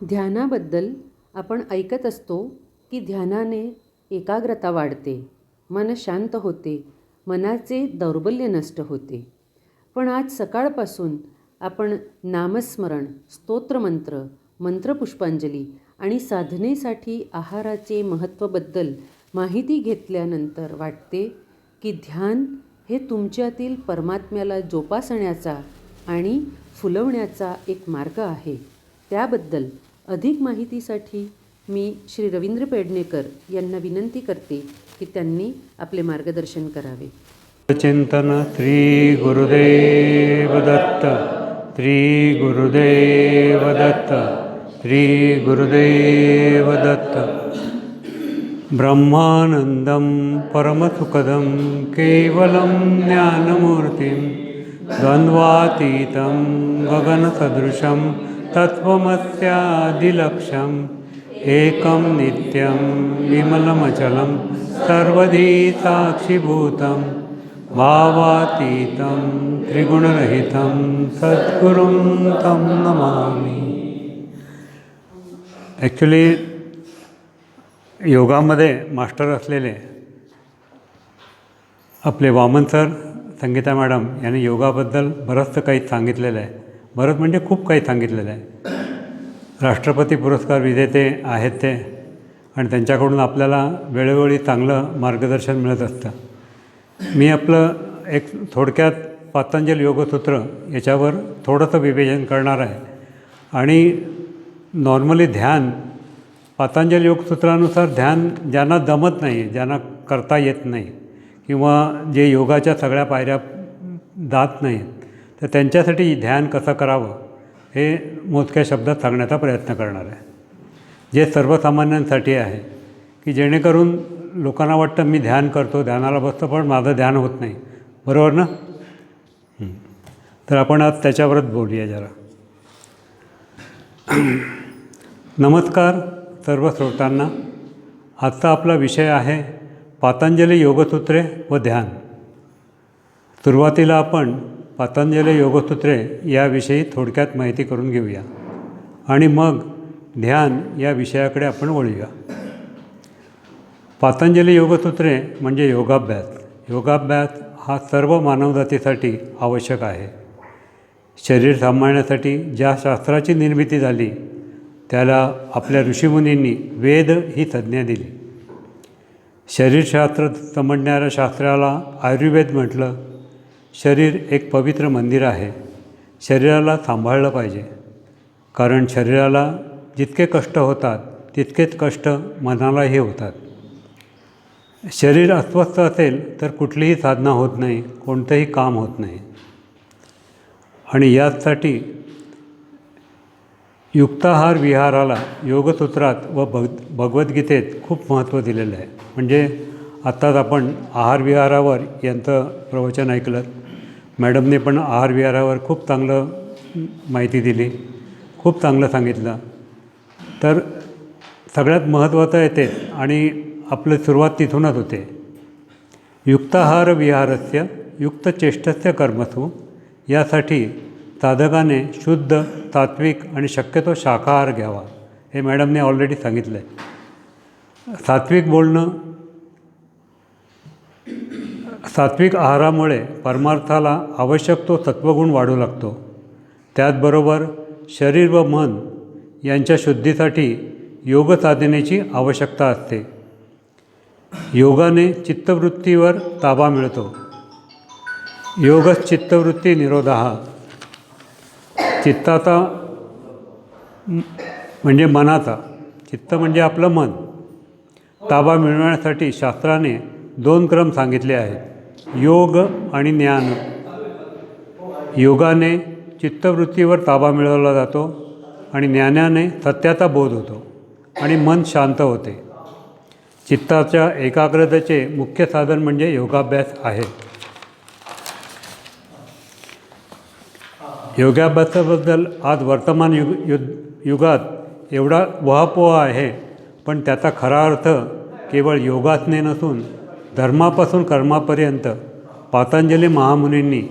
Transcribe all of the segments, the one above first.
ध्यानाबद्दल आपण ऐकत असतो की ध्यानाने एकाग्रता वाढते, मन शांत होते, मनाचे दौर्बल्य नष्ट होते. पण आज सकाळपासून आपण नामस्मरण, स्तोत्रमंत्र, मंत्रपुष्पांजली आणि साधनेसाठी आहाराचे महत्त्वाबद्दल माहिती घेतल्यानंतर वाटते की ध्यान हे तुमच्यातील परमात्म्याला जोपासण्याचा आणि फुलवण्याचा एक मार्ग आहे. त्याबद्दल अधिक माहितीसाठी मी श्री रवींद्र पेडणेकर यांना विनंती करते की त्यांनी आपले मार्गदर्शन करावे. चिंतन श्री गुरुदेव दत्त, श्री गुरुदेव दत्त, श्री गुरुदेव दत्त. ब्रह्मानंदं परमसुखदं केवलं ज्ञानमूर्तिं द्वन्द्वातीतं गगनसदृशं तत्त्वमस्यादिलक्ष्यम् एकं नित्यं विमलमचलं सर्वधी साक्षिभूतं भावातीतं त्रिगुणरहितं सद्गुरुं तं नमामि. ॲक्च्युली योगामध्ये मास्टर असलेले आपले वामन सर, संगीता मॅडम यांनी योगाबद्दल बरंचसं काही सांगितलेलं आहे. बरंच म्हणजे खूप काही सांगितलेलं आहे. राष्ट्रपती पुरस्कार विजेते आहेत ते, आणि त्यांच्याकडून आपल्याला वेळोवेळी चांगलं मार्गदर्शन मिळत असतं. मी आपलं एक थोडक्यात पतंजली योगसूत्र याच्यावर थोडंसं विवेचन करणार आहे. आणि नॉर्मली ध्यान पतंजली योगसूत्रानुसार ध्यान ज्यांना जमत नाही, ज्यांना करता येत नाही, किंवा जे योगाच्या सगळ्या पायऱ्या जात नाहीत, तर त्यांच्यासाठी ध्यान कसं करावं हे मोजक्या शब्दात सांगण्याचा प्रयत्न करणार आहे. जे सर्वसामान्यांसाठी आहे, की जेणेकरून लोकांना वाटतं मी ध्यान करतो, ध्यानाला बसतो, पण माझं ध्यान होत नाही. बरोबर ना? तर आपण आज त्याच्यावरच बोलूया जरा. नमस्कार सर्व श्रोतांना. आजचा आपला विषय आहे पतंजली योगसूत्रे व ध्यान. सुरुवातीला आपण पतंजली योगसूत्रे याविषयी थोडक्यात माहिती करून घेऊया, आणि मग ध्यान या विषयाकडे आपण वळूया. पतंजली योगसूत्रे म्हणजे योगाभ्यास. योगाभ्यास हा सर्व मानवजातीसाठी आवश्यक आहे. शरीर सांभाळण्यासाठी ज्या शास्त्राची निर्मिती झाली त्याला आपल्या ऋषीमुनींनी वेद ही संज्ञा दिली. शरीरशास्त्र समजणाऱ्या शास्त्राला आयुर्वेद म्हटलं. शरीर एक पवित्र मंदिर आहे. शरीराला सांभाळलं पाहिजे, कारण शरीराला जितके कष्ट होतात तितकेच कष्ट मनालाही होतात. शरीर अस्वस्थ असेल तर कुठलीही साधना होत नाही, कोणतंही काम होत नाही. आणि यासाठी युक्ताहार विहाराला योगसूत्रात व भगवद्गीतेत खूप महत्त्व दिलेलं आहे. म्हणजे आत्ताच आपण आहार विहारावर यांचं प्रवचन ऐकलं. मॅडमने पण आहार विहारावर खूप चांगलं माहिती दिली, खूप चांगलं सांगितलं. तर सगळ्यात महत्त्वाचं आहे ते, आणि आपलं सुरुवात तिथूनच होते. युक्ताहार विहारस्य युक्तचेष्टस्य कर्मसु. यासाठी साधकाने शुद्ध, सात्विक आणि शक्यतो शाकाहार घ्यावा. हे मॅडमने ऑलरेडी सांगितलं आहे. सात्विक बोलणं, सात्विक आहारामुळे परमार्थाला आवश्यक तो सत्वगुण वाढू लागतो. त्याचबरोबर शरीर व मन यांच्या शुद्धीसाठी योग साधनेची आवश्यकता असते. योगाने चित्तवृत्तीवर ताबा मिळतो. योगच चित्तवृत्ती निरोधः. चित्ताचा म्हणजे मनाचा, चित्त म्हणजे आपलं मन, ताबा मिळवण्यासाठी शास्त्राने 2 क्रम सांगितले आहेत, योग आणि ज्ञान. योगाने चित्तवृत्तीवर ताबा मिळवला जातो आणि ज्ञानाने सत्याचा बोध होतो आणि मन शांत होते. चित्ताच्या एकाग्रतेचे मुख्य साधन म्हणजे योगाभ्यास आहे. योगाभ्यासाबद्दल आज वर्तमान युगात एवढा उहापोह आहे, पण त्याचा खरा अर्थ केवळ योगासने नसून धर्मापासून कर्मापर्यंत पतंजली महामुनींनी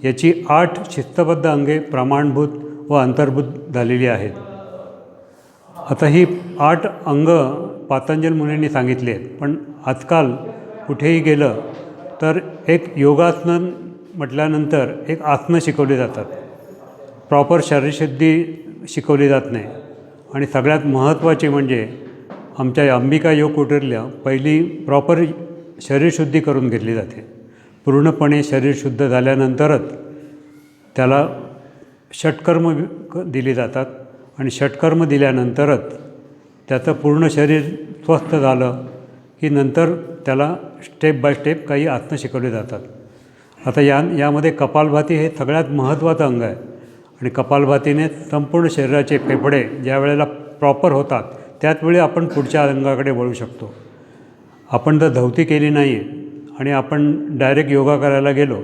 याची 8 शिस्तबद्ध अंगे प्रमाणभूत व अंतर्भूत झालेली आहेत. आता ही 8 अंग पातंजल मुनींनी सांगितली आहेत, पण आजकाल कुठेही गेलं तर एक योगासनं म्हटल्यानंतर एक आसनं शिकवली जातात. प्रॉपर शरीरशुद्धी शिकवली जात नाही. आणि सगळ्यात महत्त्वाची म्हणजे आमच्या अंबिका योग कुटीरला पहिली प्रॉपर शरीरशुद्धी करून घेतली जाते. पूर्णपणे शरीर शुद्ध झाल्यानंतरच त्याला षटकर्म दिली जातात आणि षटकर्म दिल्यानंतरच त्याचं पूर्ण शरीर स्वस्थ झालं की नंतर त्याला स्टेप बाय स्टेप काही आसनं शिकवली जातात. आता यामध्ये कपालभाती हे सगळ्यात महत्त्वाचं अंग आहे आणि कपालभातीने संपूर्ण शरीराचे फेफडे ज्या वेळेला प्रॉपर होतात त्याचवेळी आपण पुढच्या अंगाकडे वळू शकतो. आपण जर धौती केली नाही आणि आपण डायरेक्ट योगा करायला गेलो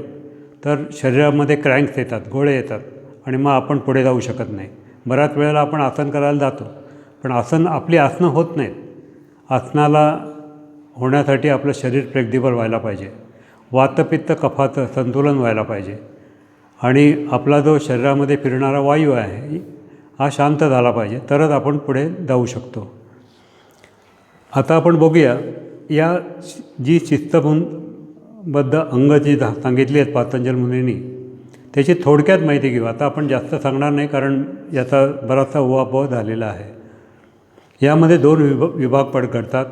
तर शरीरामध्ये क्रॅम्प्स येतात, गोळे येतात आणि मग आपण पुढे जाऊ शकत नाही. बऱ्याच वेळेला आपण आसन करायला जातो पण आपली आसनं होत नाहीत. आसनाला होण्यासाठी आपलं शरीर फ्लेक्झिबल व्हायला पाहिजे, वातपित्त कफाचं संतुलन व्हायला पाहिजे आणि आपला जो शरीरामध्ये फिरणारा वायू आहे हा शांत झाला पाहिजे, तरच आपण पुढे जाऊ शकतो. आता आपण बघूया या जी शिस्तबद्ध अंग जी सांगितली आहेत पातंजल मुनींनी त्याची थोडक्यात माहिती घेऊ. आता आपण जास्त सांगणार नाही कारण याचा बराचसा उहापोह झालेला आहे. यामध्ये 2 विभाग करतात.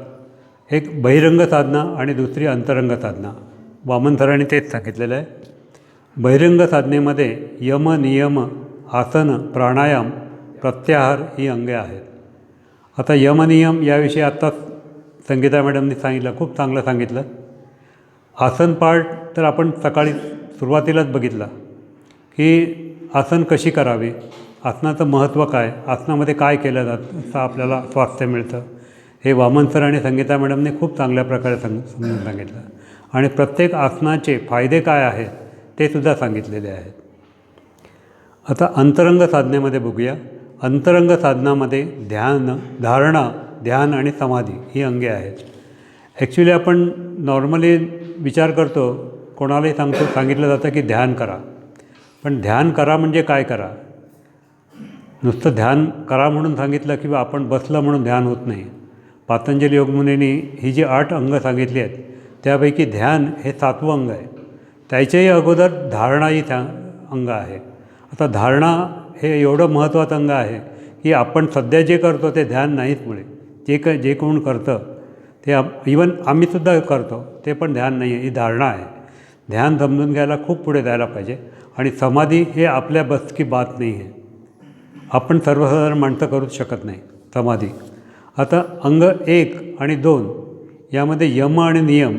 एक बहिरंग साधना आणि दुसरी अंतरंग साधना. वामन सरांनी तेच सांगितलेलं आहे. बहिरंग साधनेमध्ये यम, नियम, आसन, प्राणायाम, प्रत्याहार ही अंगे आहेत. आता यमनियम याविषयी आत्ताच संगीता मॅडमनी सांगितलं, खूप चांगलं सांगितलं. आसन पार्ट तर आपण सकाळी सुरुवातीलाच बघितला की आसन कशी करावी, आसनाचं महत्त्व काय, आसनामध्ये काय केलं जातं असं आपल्याला स्वास्थ्य मिळतं, हे वामन सर आणि संगीता मॅडमने खूप चांगल्या प्रकारे समजून सांगितलं आणि प्रत्येक आसनाचे फायदे काय आहेत ते सुद्धा सांगितलेले आहेत. आता अंतरंग साधनेमध्ये बघूया. अंतरंग साधनामध्ये धारणा, ध्यान आणि समाधी ही अंगे आहेत. ॲक्च्युली आपण नॉर्मली विचार करतो, कोणालाही सांगितलं जातं की ध्यान करा, पण ध्यान करा म्हणजे काय करा? नुसतं ध्यान करा म्हणून सांगितलं किंवा आपण बसलं म्हणून ध्यान होत नाही. पातंजल योगमुनींनी ही जी 8 अंग सांगितली आहेत त्यापैकी ध्यान हे 7वं अंग आहे. त्याच्याही अगोदर धारणा ही अंग आहे. आता धारणा हे एवढं महत्त्वाचं अंग आहे की आपण सध्या जे करतो ते ध्यान नाहीच मुळे. जे कोण करतं ते इवन आम्हीसुद्धा करतो ते पण ध्यान नाही आहे, ही धारणा आहे. ध्यान समजून घ्यायला खूप पुढे जायला पाहिजे. आणि समाधी हे आपल्या बस की बात नाही आहे. आपण सर्वसाधारण माणसं करूच शकत नाही समाधी. आता अंग 1 आणि 2 यामध्ये यम आणि नियम,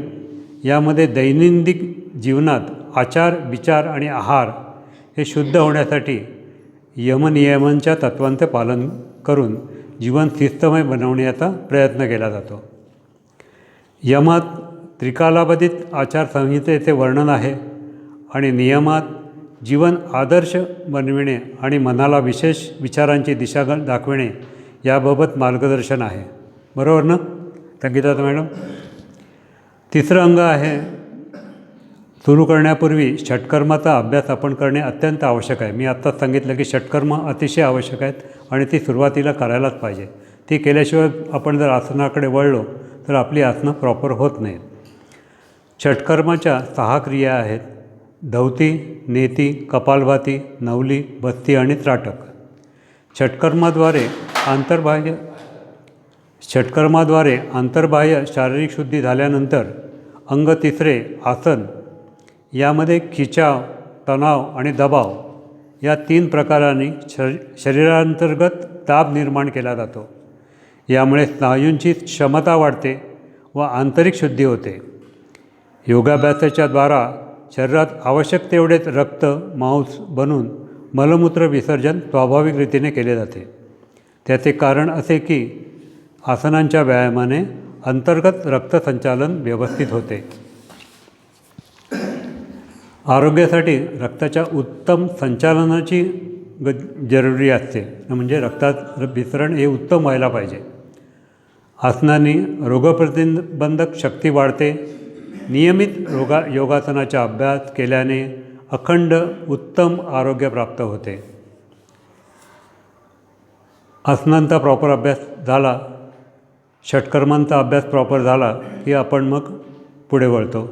यामध्ये दैनंदिन जीवनात आचार, विचार आणि आहार हे शुद्ध होण्यासाठी यमनियमांच्या तत्त्वांचे पालन करून जीवन शिस्तमय बनवण्याचा प्रयत्न केला जातो. यमात त्रिकालाबाधित आचारसंहितेचे वर्णन आहे आणि नियमात जीवन आदर्श बनविणे आणि मनाला विशेष विचारांची दिशा दाखविणे याबाबत मार्गदर्शन आहे. बरोबर ना संगीता मॅडम? 3रं अंग आहे. सुरू करण्यापूर्वी षटकर्माचा अभ्यास आपण करणे अत्यंत आवश्यक आहे. मी आत्ताच सांगितलं की षटकर्म अतिशय आवश्यक आहेत आणि ती सुरुवातीला करायलाच पाहिजे. ती केल्याशिवाय आपण जर आसनाकडे वळलो तर आपली आसनं प्रॉपर होत नाहीत. षटकर्माच्या 6 क्रिया आहेत: धौती, नेती, कपालभाती, नवली, बस्ती आणि त्राटक. षटकर्माद्वारे अंतर्बाह्य शारीरिक शुद्धी झाल्यानंतर अंग 3रे आसन, यामध्ये खिचाव, तणाव आणि दबाव या 3 प्रकारांनी शरीरांतर्गत दाब निर्माण केला जातो. यामुळे स्नायूंची क्षमता वाढते व आंतरिक शुद्धी होते. योगाभ्यासाच्या द्वारा शरीरात आवश्यक तेवढेच रक्त, मांस बनून मलमूत्र विसर्जन स्वाभाविक रीतीने केले जाते. त्याचे कारण असे की आसनांच्या व्यायामाने अंतर्गत रक्तसंचालन व्यवस्थित होते. आरोग्यासाठी रक्ताच्या उत्तम संचालनाची जरुरी असते, म्हणजे रक्तात विसरण हे उत्तम व्हायला पाहिजे. आसनांनी रोगप्रतिबंधक शक्ती वाढते. नियमित योगासनाचा अभ्यास केल्याने अखंड उत्तम आरोग्य प्राप्त होते. आसनांचा प्रॉपर अभ्यास झाला, षटकर्मांचा अभ्यास प्रॉपर झाला की आपण मग पुढे वळतो.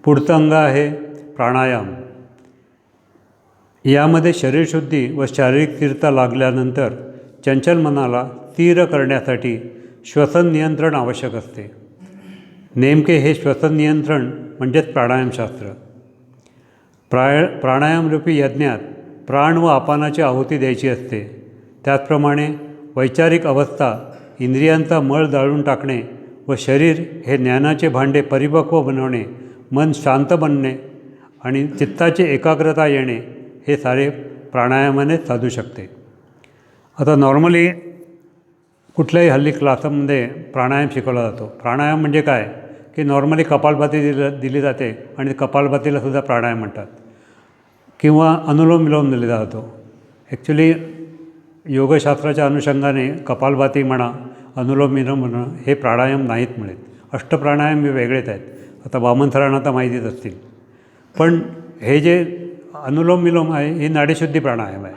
पुढचं अंग आहे प्राणायाम. यामध्ये शरीरशुद्धी व शारीरिक स्थिरता लागल्यानंतर चंचल मनाला स्थिर करण्यासाठी श्वसन नियंत्रण आवश्यक असते. नेमके हे श्वसन नियंत्रण म्हणजेच प्राणायामशास्त्र. प्राणायामरूपी यज्ञात प्राण व अपानाची आहुती द्यायची असते. त्याचप्रमाणे वैचारिक अवस्था, इंद्रियांचा मळ जाळून टाकणे व शरीर हे ज्ञानाचे भांडे परिपक्व बनवणे, मन शांत बनणे आणि चित्ताची एकाग्रता येणे हे सारे प्राणायामाने साधू शकते. आता नॉर्मली कुठल्याही हल्ली क्लासमध्ये प्राणायाम शिकवला जातो. प्राणायाम म्हणजे काय की नॉर्मली कपालभाती दिली जाते आणि कपालभातीलासुद्धा प्राणायाम म्हणतात किंवा अनुलोम विलोम दिला जातो. ॲक्च्युली योगशास्त्राच्या अनुषंगाने कपालभाती म्हणा, अनुलोम विलोम म्हणा हे प्राणायाम नाहीत मिळत. अष्टप्राणायाम हे वेगळेच आहेत. आता वामन सरांना तर माहितीच असतील. पण हे जे अनुलोम विलोम आहे ही नाडीशुद्धी प्राणायाम आहे.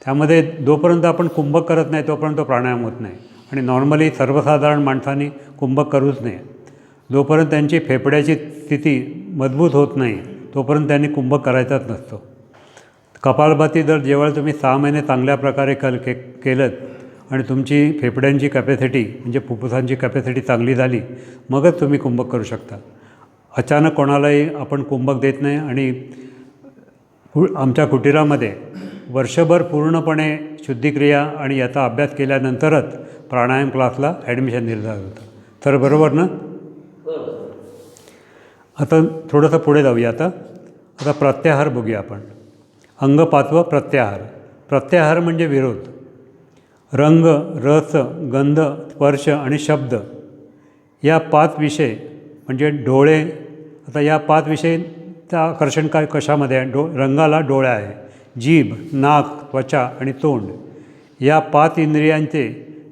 त्यामध्ये जोपर्यंत आपण कुंभक करत नाही तोपर्यंत प्राणायाम होत नाही. आणि नॉर्मली सर्वसाधारण माणसांनी कुंभक करूच नये. जोपर्यंत त्यांची फेफड्याची स्थिती मजबूत होत नाही तोपर्यंत त्यांनी कुंभक करायचाच नसतो. कपालभाती जर जेव्हा तुम्ही 6 महिने चांगल्या प्रकारे केलं आणि तुमची फेफड्यांची कॅपॅसिटी म्हणजे फुफ्फुसांची कॅपॅसिटी चांगली झाली मगच तुम्ही कुंभक करू शकता. अचानक कोणालाही आपण कुंभक देत नाही. आणि आमच्या कुटीरामध्ये वर्षभर पूर्णपणे शुद्धिक्रिया आणि याचा अभ्यास केल्यानंतरच प्राणायाम क्लासला ॲडमिशन दिलं जात होतं. तर बरोबर ना? आता थोडंसं पुढे जाऊया. आता प्रत्याहार बघूया आपण. अंग 5 प्रत्याहार. प्रत्याहार म्हणजे विरोध. रंग, रस, गंध, स्पर्श आणि शब्द या 5 विषय म्हणजे डोळे. आता या 5 विषयचं आकर्षण काय कशामध्ये आहे? रंगाला डोळे आहे, जीभ, नाक, त्वचा आणि तोंड या 5 इंद्रियांचे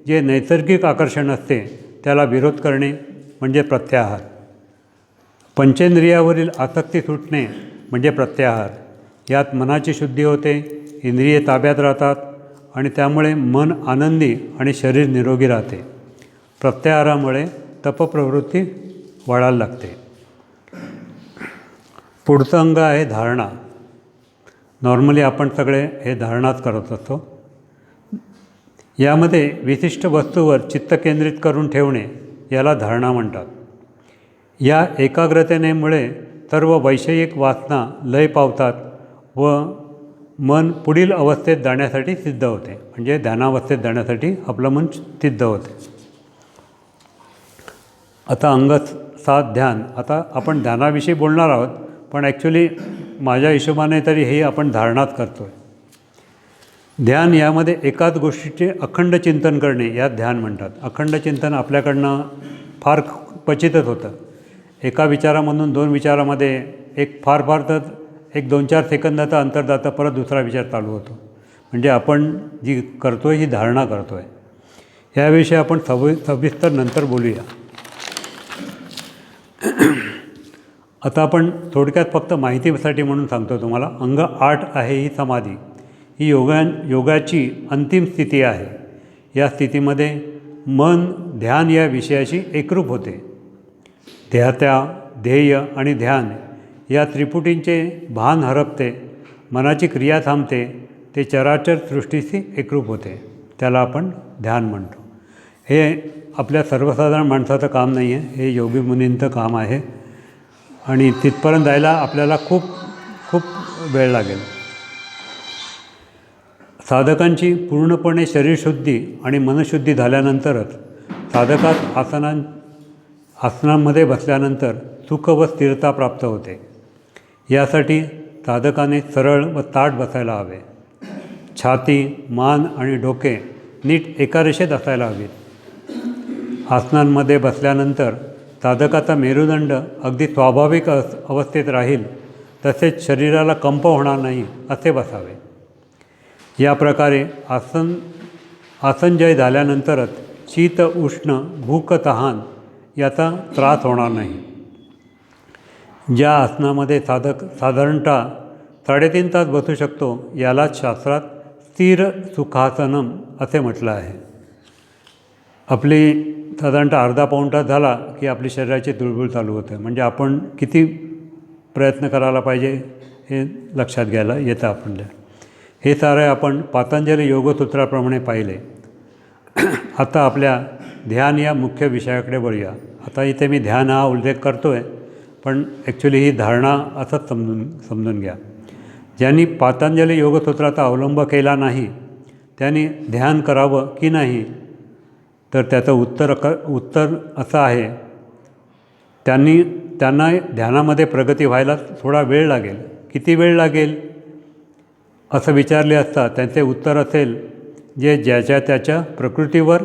जे नैसर्गिक आकर्षण असते त्याला विरोध करणे म्हणजे प्रत्याहार. पंचेंद्रियावरील आसक्ती सुटणे म्हणजे प्रत्याहार. यात मनाची शुद्धी होते, इंद्रिये ताब्यात राहतात आणि त्यामुळे मन आनंदी आणि शरीर निरोगी राहते. प्रत्याहारामुळे तपप्रवृत्ती वाढायला लागते. पुढचं अंग आहे धारणा. नॉर्मली आपण सगळे हे धारणाच करत असतो. यामध्ये विशिष्ट वस्तूवर चित्त केंद्रित करून ठेवणे याला धारणा म्हणतात. या एकाग्रतेमुळे सर्व वैषयिक वासना लय पावतात व मन पुढील अवस्थेत जाण्यासाठी सिद्ध होते. म्हणजे ध्यानावस्थेत जाण्यासाठी आपलं मन सिद्ध होते. आता अंग 7 ध्यान. आता आपण ध्यानाविषयी बोलणार आहोत पण ॲक्च्युली माझ्या हिशोबाने तरी हे आपण धारणाच करतो आहे. ध्यान यामध्ये एकाच गोष्टीचे अखंड चिंतन करणे यात ध्यान म्हणतात. अखंड चिंतन आपल्याकडनं फार क्वचितच होतं. एका विचारामधून 2 विचारामध्ये फार तर 1-2-4 सेकंदाचं अंतर जातं, परत दुसरा विचार चालू होतो. म्हणजे आपण जी करतो आहे ही धारणा करतो आहे. याविषयी आपण सविस्तर नंतर बोलूया. आता आपण थोडक्यात फक्त माहितीसाठी म्हणून सांगतो तुम्हाला. अंग 8 आहे ही समाधी. ही योगाची अंतिम स्थिती आहे. या स्थितीमध्ये मन ध्यान या विषयाशी एकरूप होते. ध्येया, ध्येय आणि ध्यान या त्रिपुटींचे भान हरपते. मनाची क्रिया थांबते. ते चराचर सृष्टीशी एकरूप होते. त्याला आपण ध्यान म्हणतो. हे आपल्या सर्वसाधारण माणसाचं काम नाही आहे. हे योगी मुनींचं काम आहे आणि तिथपर्यंत जायला आपल्याला खूप खूप वेळ लागेल. साधकांची पूर्णपणे शरीरशुद्धी आणि मनशुद्धी झाल्यानंतरच साधकात आसनांमध्ये बसल्यानंतर सुख व स्थिरता प्राप्त होते. यासाठी साधकाने सरळ व ताठ बसायला हवे. छाती, मान आणि डोके नीट एका रेषेत असायला हवीत. आसनांमध्ये बसल्यानंतर साधकाचा मेरुदंड अगदी स्वाभाविक अवस्थेत राहील, तसेच शरीराला कंप होणार नाही असे बसावे. या प्रकारे आसनजय झाल्यानंतरच शीत, उष्ण, भूक, तहान याचा त्रास होणार नाही. ज्या आसनामध्ये साधक साधारणतः 3.5 तास बसू शकतो यालाच शास्त्रात स्थिर सुखासनम असे म्हटलं आहे. आपली साधारणतः अर्धा पाऊण तास झाला की आपली शरीराची धुळबुळ चालू होते. म्हणजे आपण किती प्रयत्न करायला पाहिजे हे लक्षात घ्यायला येतं आपल्याला. हे सारे आपण पातंजली योगसूत्राप्रमाणे पाहिले. आता आपल्या ध्यान या मुख्य विषयाकडे वळूया. आता इथे मी ध्यान हा उल्लेख करतो आहे, पण ॲक्च्युली ही धारणा असंच समजून घ्या. ज्यांनी पातंजली योगसूत्राचा अवलंब केला नाही त्यांनी ध्यान करावं की नाही, तर त्याचं उत्तर असं आहे, त्यांना ध्यानामध्ये प्रगती व्हायला थोडा वेळ लागेल. किती वेळ लागेल असं विचारले असता त्यांचे उत्तर असेल, जे ज्याच्या त्याच्या प्रकृतीवर,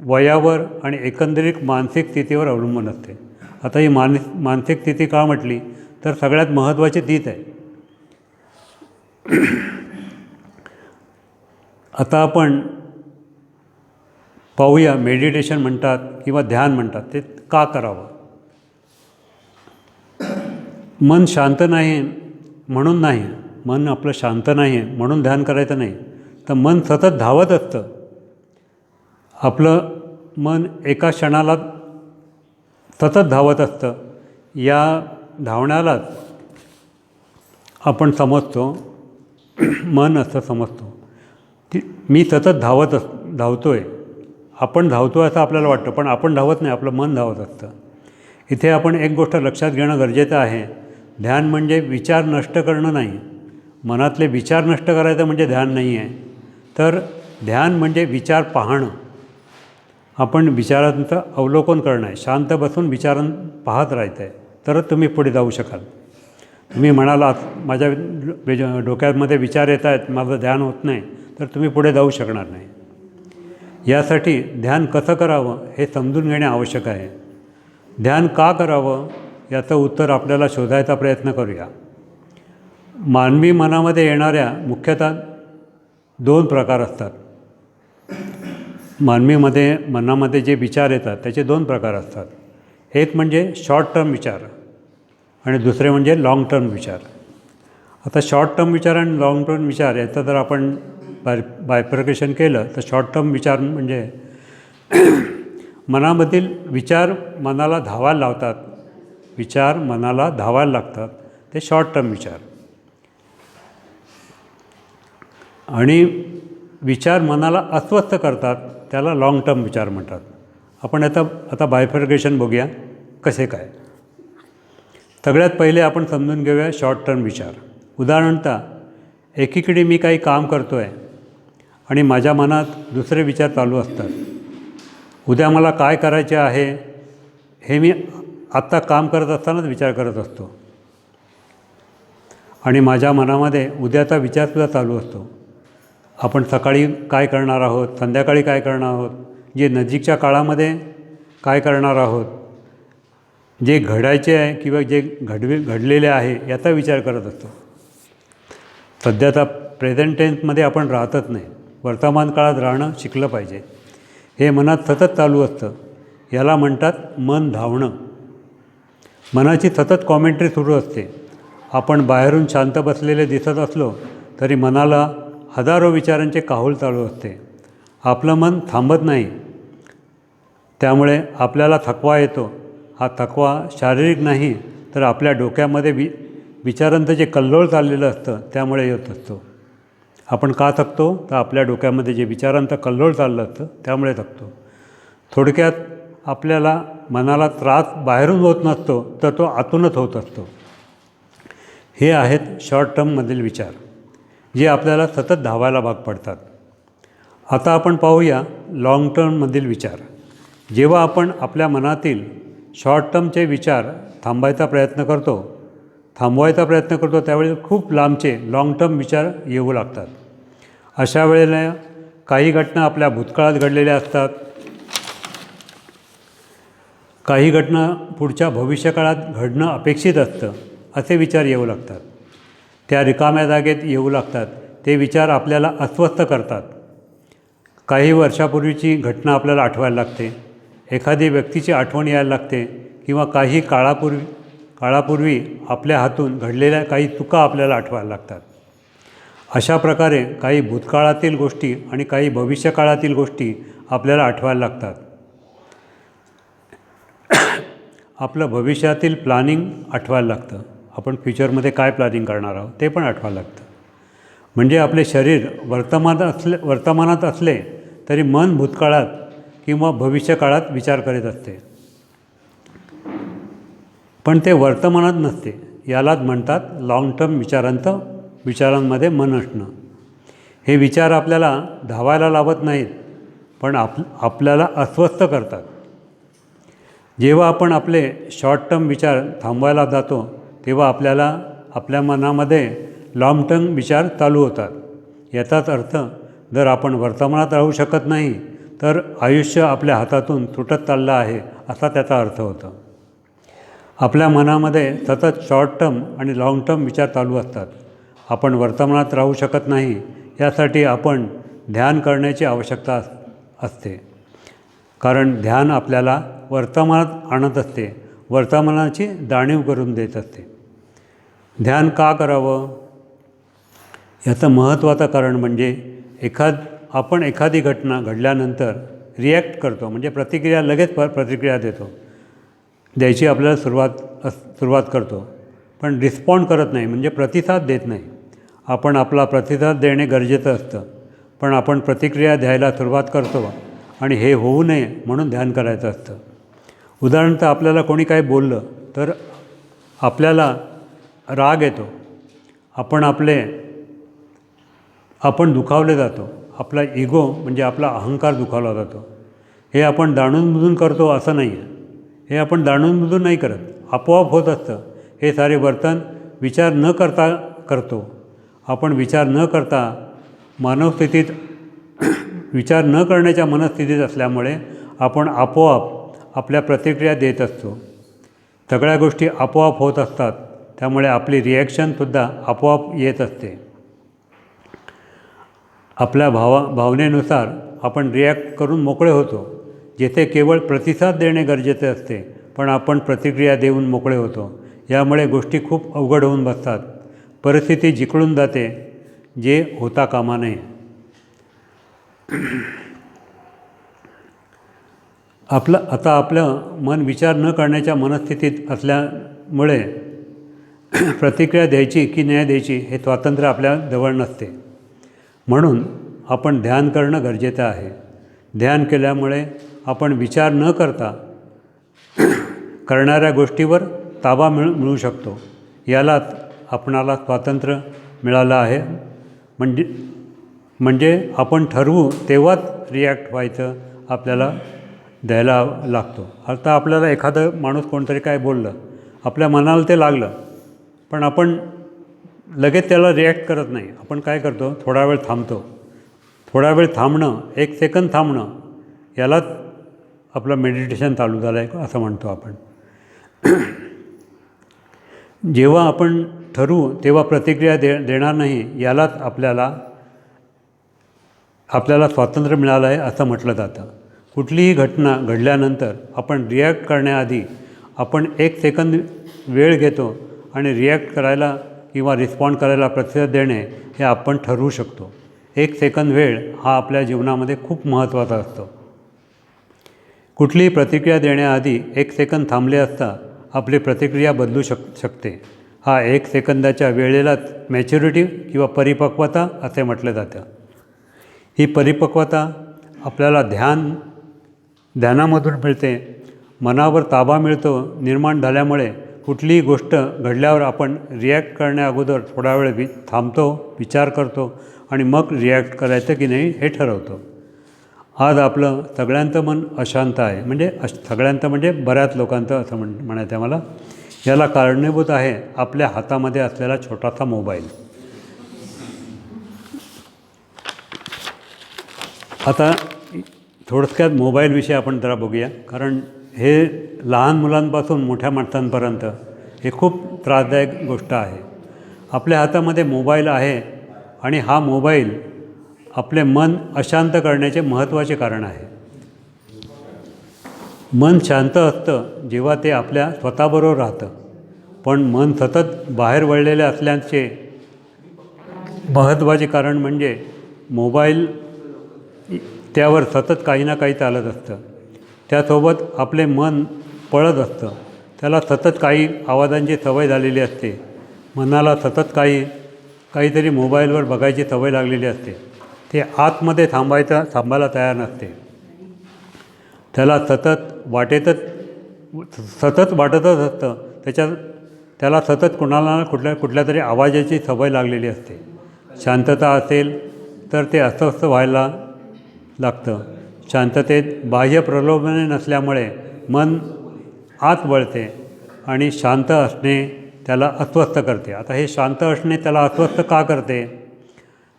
वयावर आणि एकंदरीत मानसिक स्थितीवर अवलंबून असते. आता ही मानसिक स्थिती का म्हटली, तर सगळ्यात महत्त्वाची तीच आहे. आता आपण पाहूया, मेडिटेशन म्हणतात किंवा ध्यान म्हणतात, ते का करावं. मन शांत नाही म्हणून नाही, मन आपलं शांत नाही आहे म्हणून ध्यान करायचं नाही, तर मन सतत धावत असतं. आपलं मन एका क्षणाला सतत धावत असतं. या धावण्यालाच आपण समजतो मन असं समजतो. मी सतत धावतो आहे, आपण धावतो असं आपल्याला वाटतं, पण आपण धावत नाही, आपलं मन धावत असतं. इथे आपण एक गोष्ट लक्षात घेणं गरजेचं आहे. ध्यान म्हणजे विचार नष्ट करणं नाही. मनातले विचार नष्ट करायचं म्हणजे ध्यान नाही आहे. तर ध्यान म्हणजे विचार पाहणं. आपण विचारांचं अवलोकन करणं आहे. शांत बसून विचारां पाहत राहायचं आहे, तरच तुम्ही पुढे जाऊ शकाल. तुम्ही म्हणाला माझ्या डोक्यामध्ये विचार येत आहेत, माझं ध्यान होत नाही, तर तुम्ही पुढे जाऊ शकणार नाही. यासाठी ध्यान कसं करावं हे समजून घेणे आवश्यक आहे. ध्यान का करावं याचं उत्तर आपल्याला शोधायचा प्रयत्न करूया. मानवी मनामध्ये येणाऱ्या मुख्यतः 2 प्रकार असतात. मनामध्ये जे विचार येतात त्याचे 2 प्रकार असतात. एक म्हणजे शॉर्ट टर्म विचार आणि दुसरे म्हणजे लाँग टर्म विचार. आता शॉर्ट टर्म विचार आणि लाँग टर्म विचार याचं जर आपण बायफर्केशन केलं तर शॉर्ट टर्म विचार म्हणजे मनामधील विचार मनाला धावायला लावतात, विचार मनाला धावायला लागतात, ते शॉर्ट टर्म विचार. आणि विचार मनाला अस्वस्थ करतात, त्याला लाँग टर्म विचार म्हणतात. आपण आता बायफर्केशन बघूया कसे काय. सगळ्यात पहिले आपण समजून घेऊया शॉर्ट टर्म विचार. उदाहरणतः एकीकडे मी काही काम करतो आहे आणि माझ्या मनात दुसरे विचार चालू असतात. उद्या मला काय करायचे आहे हे मी आत्ता काम करत असतानाच विचार करत असतो आणि माझ्या मनामध्ये उद्याचा विचारसुद्धा चालू असतो. आपण सकाळी काय करणार आहोत, संध्याकाळी काय करणार आहोत, जे नजीकच्या काळामध्ये काय करणार आहोत, जे घडायचे आहे किंवा जे घडलेले आहे याचा विचार करत असतो. सध्याचा प्रेझेंट टेन्समध्ये आपण राहतच नाही. वर्तमान काळात राहणं शिकलं पाहिजे. हे मनात सतत चालू असतं. याला म्हणतात मन धावणं. मनाची सतत कॉमेंट्री सुरू असते. आपण बाहेरून शांत बसलेले दिसत असलो तरी मनाला हजारो विचारांचे काहूल चालू असते. आपलं मन थांबत नाही, त्यामुळे आपल्याला थकवा येतो. हा थकवा शारीरिक नाही तर आपल्या डोक्यामध्ये विचारांचं जे कल्लोळ चाललेलं असतं त्यामुळे येत असतो. आपण का थकतो, तर आपल्या डोक्यामध्ये जे विचारांचं कल्लोळ चाललं असतं त्यामुळे थकतो. थोडक्यात आपल्याला मनाला त्रास बाहेरून होत नसतो, तर तो आतूनच होत असतो. हे आहेत शॉर्ट टर्ममधील विचार, जे आपल्याला सतत धावायला भाग पडतात. आता आपण पाहूया लाँग टर्ममधील विचार. जेव्हा आपण आपल्या मनातील शॉर्ट टर्मचे विचार थांबवायचा प्रयत्न करतो त्यावेळी खूप लांबचे लाँग टर्म विचार येऊ लागतात. अशा वेळेला काही घटना आपल्या भूतकाळात घडलेल्या असतात, काही घटना पुढच्या भविष्यकाळात घडणं अपेक्षित असतं, असे विचार येऊ लागतात. त्या रिकाम्या जागेत येऊ लागतात. ते विचार आपल्याला अस्वस्थ करतात. काही वर्षापूर्वीची घटना आपल्याला आठवायला लागते, एखादी व्यक्तीची आठवण यायला लागते किंवा काही काळापूर्वी आपल्या हातून घडलेल्या काही चुका आपल्याला आठवायला लागतात. अशा प्रकारे काही भूतकाळातील गोष्टी आणि काही भविष्यकाळातील गोष्टी आपल्याला आठवायला लागतात. आपलं भविष्यातील प्लॅनिंग आठवायला लागतं. आपण फ्युचरमध्ये काय प्लॅनिंग करणार आहोत ते पण आठवायला लागतं. म्हणजे आपले शरीर वर्तमानात असले तरी मन भूतकाळात किंवा भविष्यकाळात विचार करीत असते, पण ते वर्तमानात नसते. यालाच म्हणतात लॉंग टर्म विचारांमध्ये मन असणं. हे विचार आपल्याला धावायला लावत नाहीत, पण आपल्याला अस्वस्थ करतात. जेव्हा आपण आपले शॉर्ट टर्म विचार थांबवायला जातो तेव्हा आपल्या मनामध्ये लॉंग टर्म विचार चालू होतात. याचाच अर्थ जर आपण वर्तमानात राहू शकत नाही तर आयुष्य आपल्या हातातून तुटत चाललं आहे असा त्याचा अर्थ होतो. आपल्या मनामध्ये सतत शॉर्ट टर्म आणि लाँग टर्म विचार चालू असतात. आपण वर्तमानात राहू शकत नाही, यासाठी आपण ध्यान करण्याची आवश्यकता असते. कारण ध्यान आपल्याला वर्तमानात आणत असते, वर्तमानाची जाणीव करून देत असते. ध्यान का करावं याचं महत्त्वाचं कारण म्हणजे आपण एखादी घटना घडल्यानंतर रिॲक्ट करतो, म्हणजे प्रतिक्रिया लगेच प्रतिक्रिया द्यायची आपल्याला सुरुवात करतो, पण रिस्पॉन्ड करत नाही, म्हणजे प्रतिसाद देत नाही. आपण आपला प्रतिसाद देणे गरजेचं असतं, पण आपण प्रतिक्रिया द्यायला सुरुवात करतो आणि हे होऊ नये म्हणून ध्यान करायचं असतं. उदाहरणार्थ आपल्याला कोणी काही बोललं तर आपल्याला राग येतो, आपण दुखावले जातो, आपला इगो म्हणजे आपला अहंकार दुखावला जातो. हे आपण जाणून-बुजून करतो असं नाही आहे. हे आपण जाणून-बुजून नाही करत, आपोआप होत असतं. हे सारे वर्तन विचार न करता करतो. आपण विचार न करता मानवस्थितीत विचार न करण्याच्या मनस्थितीत असल्यामुळे आपण आपोआप आपल्या प्रतिक्रिया देत असतो. सगळ्या गोष्टी आपोआप होत असतात, त्यामुळे आपली रिॲक्शनसुद्धा आपोआप येत असते. आपल्या भावनेनुसार आपण रिॲक्ट करून मोकळे होतो. जेथे केवळ प्रतिसाद देणे गरजेचे असते, पण आपण प्रतिक्रिया देऊन मोकळे होतो. यामुळे गोष्टी खूप अवघड होऊन बसतात. परिस्थिती जिंकळून जाते, जे होता कामा नये. आपलं मन विचार न करण्याच्या मनस्थितीत असल्यामुळे प्रतिक्रिया द्यायची की नाही द्यायची हे स्वातंत्र्य आपल्या जवळ नसते. म्हणून आपण ध्यान करणं गरजेचं आहे. ध्यान केल्यामुळे आपण विचार न करता करणाऱ्या गोष्टीवर ताबा मिळू शकतो. यालाच आपणाला स्वातंत्र्य मिळालं आहे. म्हणजे आपण ठरवू तेव्हाच रिॲक्ट व्हायचं आपल्याला द्यायला लागतो. आता आपल्याला एखादं माणूस कोणतरी काय बोललं, आपल्या मनाला ते लागलं, पण आपण लगेच त्याला रिॲक्ट करत नाही. आपण काय करतो, थोडा वेळ थांबतो. थोडा वेळ थांबणं, 1 सेकंद थांबणं, यालाच आपलं मेडिटेशन चालू झालं आहे असं म्हणतो आपण. जेव्हा आपण ठरवू तेव्हा प्रतिक्रिया देणार नाही, यालाच आपल्याला स्वातंत्र्य मिळालं आहे असं म्हटलं जातं. कुठलीही घटना घडल्यानंतर आपण रिॲक्ट करण्याआधी आपण 1 सेकंद वेळ घेतो आणि रिॲक्ट करायला किंवा रिस्पॉन्ड करायला प्रतिसाद देणे हे आपण ठरवू शकतो. 1 सेकंद वेळ हा आपल्या जीवनामध्ये खूप महत्त्वाचा असतो. कुठलीही प्रतिक्रिया देण्याआधी 1 सेकंद थांबले असता आपली प्रतिक्रिया बदलू शकते. हा 1 सेकंदाच्या वेळेलाच मॅच्युरिटी किंवा परिपक्वता असे म्हटलं जातं. ही परिपक्वता आपल्याला ध्यानामधून मिळते. मनावर ताबा निर्माण झाल्यामुळे कुठलीही गोष्ट घडल्यावर आपण रिॲक्ट करण्याअगोदर थोडा वेळ थांबतो, विचार करतो आणि मग रिॲक्ट करायचं की नाही हे ठरवतो. आज आपलं सगळ्यांचं मन अशांत आहे, म्हणजे सगळ्यांचं म्हणजे बऱ्याच लोकांचं असं म्हणायचं आहे मला. याला कारणीभूत आहे आपल्या हातामध्ये असलेला छोटासा मोबाईल. आता थोडक्यात मोबाईलविषयी आपण जरा बघूया, कारण हे लहान मुलांपासून मोठ्या माणसांपर्यंत हे खूप त्रासदायक गोष्ट आहे. आपल्या हातामध्ये मोबाईल आहे आणि हा मोबाईल आपले मन अशांत करण्याचे महत्त्वाचे कारण आहे. मन शांत असतं जेव्हा ते आपल्या स्वतःबरोबर राहतं, पण मन सतत बाहेर वळलेले असल्याचे महत्त्वाचे कारण म्हणजे मोबाईल त्यावर सतत काही ना काही चालत असतं. त्यासोबत आपले मन पळत असतं. त्याला सतत काही आवाजांची सवय झालेली असते. मनाला सतत काहीतरी मोबाईलवर बघायची सवय लागलेली असते. ते आतमध्ये थांबायला तयार नसते. त्याला सतत वाटतच असतं. त्याला सतत कुणाला कुठल्या तरी आवाजाची सवय लागलेली असते. शांतता असेल तर ते अस्वस्थ व्हायला लागतं. शांततेत बाह्य प्रलोभने नसल्यामुळे मन आत वळते आणि शांत असणे त्याला अस्वस्थ करते. आता हे शांत असणे त्याला अस्वस्थ का करते?